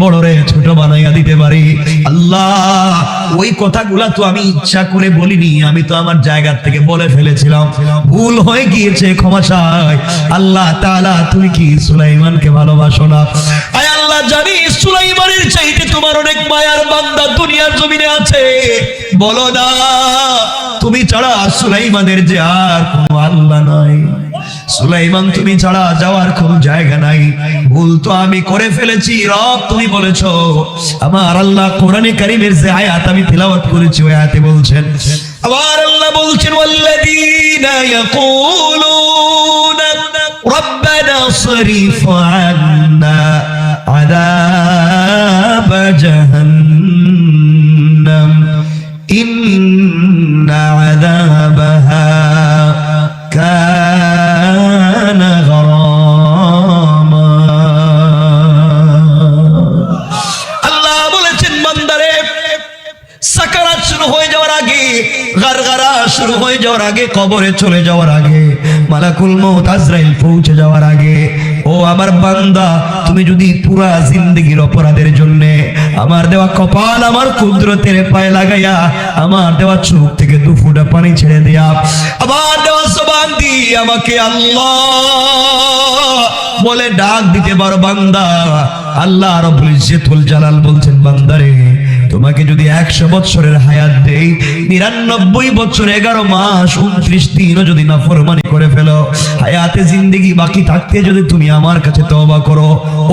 বড়রে ছোট বানাইয়া দিতে পারি। আল্লাহ ওই কথাগুলা তো আমি ইচ্ছা করে বলিনি, আমি তো আমার জায়গা থেকে বলে ফেলেছিলাম, ভুল হয়ে গিয়েছে, ক্ষমা চাই। আল্লাহ তাআলা তুমি কি সুলাইমানকে ভালোবাসো না? আয় আল্লাহ জানি সুলাইমানের চাইতে তোমার অনেক মায়ার বান্দা দুনিয়ার জমিনে আছে, বলো না তুমি ছাড়া সুলাইমানের যে আর কোনো আল্লাহ নাই, সুলাইমান তুমি ছাড়া যাওয়ার কোন জায়গা নাই। ভুল তো আমি করে ফেলেছি রব, তুমি বলেছো। আমার আল্লাহ কোরআনে কারীমের যে আয়াত আমি তিলাওয়াত করেছি ওই আয়াতে বলছেন, আমার আল্লাহ বলছেন, ওয়াল্লাযীনা ইয়াকুলুনা রাব্বানা সরিফ আন্না আযাব জাহান্নাম ইন্না আযাবাহা কানা গরামা। আল্লাহ বলেছেন, বান্দারে সাকারাত শুরু হয়ে যাওয়ার আগে, গারগারা শুরু হয়ে যাওয়ার আগে, কবরে চলে যাওয়ার আগে, মালাকুল মউত আজরাইল পৌঁছে যাওয়ার আগে, ও আমার বান্দা তুমি যদি পুরা জিন্দেগীর অপরাধের জন্য আমার দেওয়া কপাল আমার কুদরতের পায়ে লাগাইয়া, আমার দেওয়া চোখ থেকে 2 ফোঁটা পানি ছেড়ে দেয়া, আমার দেওয়া জবান দিয়ে আমাকে আল্লাহ বলে ডাক দিতে পারো বান্দা, আল্লাহ রাব্বুল ইজ্জতুল জালাল বলছেন, বান্দারে তোমাকে যদি 100 বছরের হায়াত দেই, 99 বছর 11 মাস 29 দিনও যদি নাফরমানি করে ফেলো, হায়াতে জিন্দেগি বাকি থাকতে যদি তুমি আমার কাছে তওবা করো,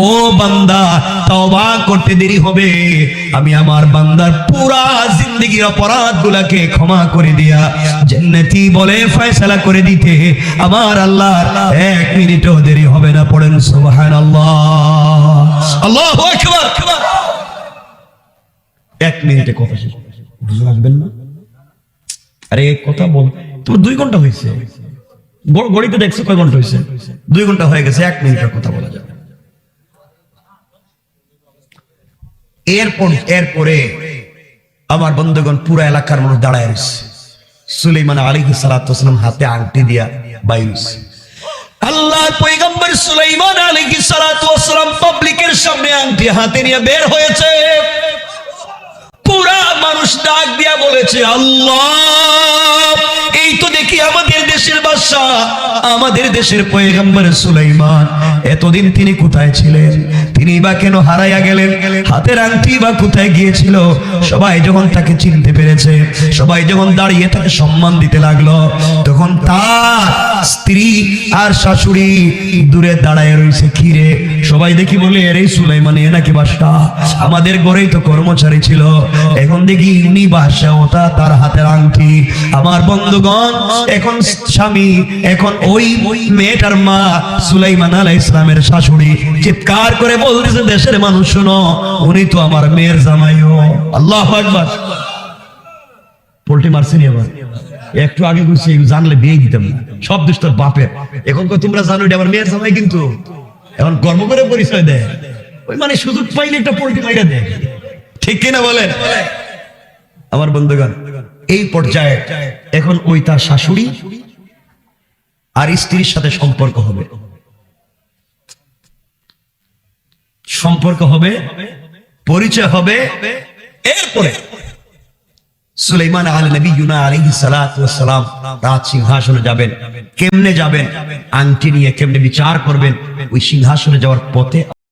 ও বান্দা তওবা করতে দেরি হবে, আমি আমার বান্দার পুরা জিন্দেগির অপরাধগুলোকে ক্ষমা করে দিয়া জান্নাতি বলে ফয়সালা করে দিতে আমার আল্লাহ 1 মিনিটও দেরি হবে না। পড়েন সুবহানাল্লাহ, আল্লাহু আকবার। 1 মিনিটে কথা শেষ, বুঝে আসবেন না? আরে কথা বল, তোমার 2 ঘন্টা হয়েছে, গড়িতে দেখছো কয় ঘন্টা হয়েছে? 2 ঘন্টা হয়ে গেছে, 1 মিনিটের কথা বলা যাবে। এরপরে আমার বন্ধুগণ পুরা এলাকার মানুষ দাঁড়ায় রয়েছে, সুলাইমান আলাইহিস সালাতু ওয়াস সালাম হাতে আংটি দিয়া বাইরে। আল্লাহর পয়গম্বর সুলাইমান আলাইহিস সালাতু ওয়াস সালাম পাবলিকের সামনে আংটি হাতে নিয়ে বের হয়েছে। পুরা মানুষ ডাক দিয়া বলেছে, আল্লাহ এই তো দেখি আমাদের দেশের বাদশা, আমাদের দেশের পয়গম্বর সুলাইমান, এতদিন তিনি কোথায় ছিলেন? তিনি বা কেন হারাইয়া গেলেন? হাতের আংটি বা কোথায় গিয়েছিল? সবাই যখন তাকে চিনতে পেরেছে, সবাই যখন দাঁড়িয়ে তাকে সম্মান দিতে লাগলো, তখন তার স্ত্রী আর শাশুড়ি দূরে দাঁড়ায় রয়েছে। কিরে সবাই দেখি বলে, আরে সুলাইমান এ নাকি বাদশা, আমাদের ঘরেই তো কর্মচারী ছিল, এখন দেখি উনি বাদশা, ওটা তার হাতের আংটি। আমার বন্ধুগণ, এখন স্বামী, এখন ওই মেয়েটার মা সুলাইমান আলাইহিস সালামের শাশুড়ি চিৎকার করে বলতেছে, দেশের মানুষ শোনো, উনি তো আমার মেয়ের জামাইও। আল্লাহু আকবার। পোল্ট্রি মারছেনি আবার, একটু আগে কইছি জানলে বিয়ে দিতাম না, সব দোষ তোর বাপের। এখন তোমরা জানো এটা আমার মেয়ের জামাই, কিন্তু এখন কর্ম করে পরিচয় দেয়, ওই মানে সুযোগ পাইলে একটা পোল্ট্রি মাইরা দেয়, ঠিক কিনা বলেন? আমার বন্ধুগণ, এই পর্যায়ে এখন ওই তার শাশুড়ি আর স্ত্রীর সাথে সম্পর্ক হবে, পরিচয় হবে। এরপরে সুলাইমান আলাইহিস সালাতু ওয়াস সালাম রাজ সিংহাসনে যাবেন। কেমনে যাবেন? আংটি নিয়ে কেমনে বিচার করবেন? ওই সিংহাসনে যাওয়ার পথে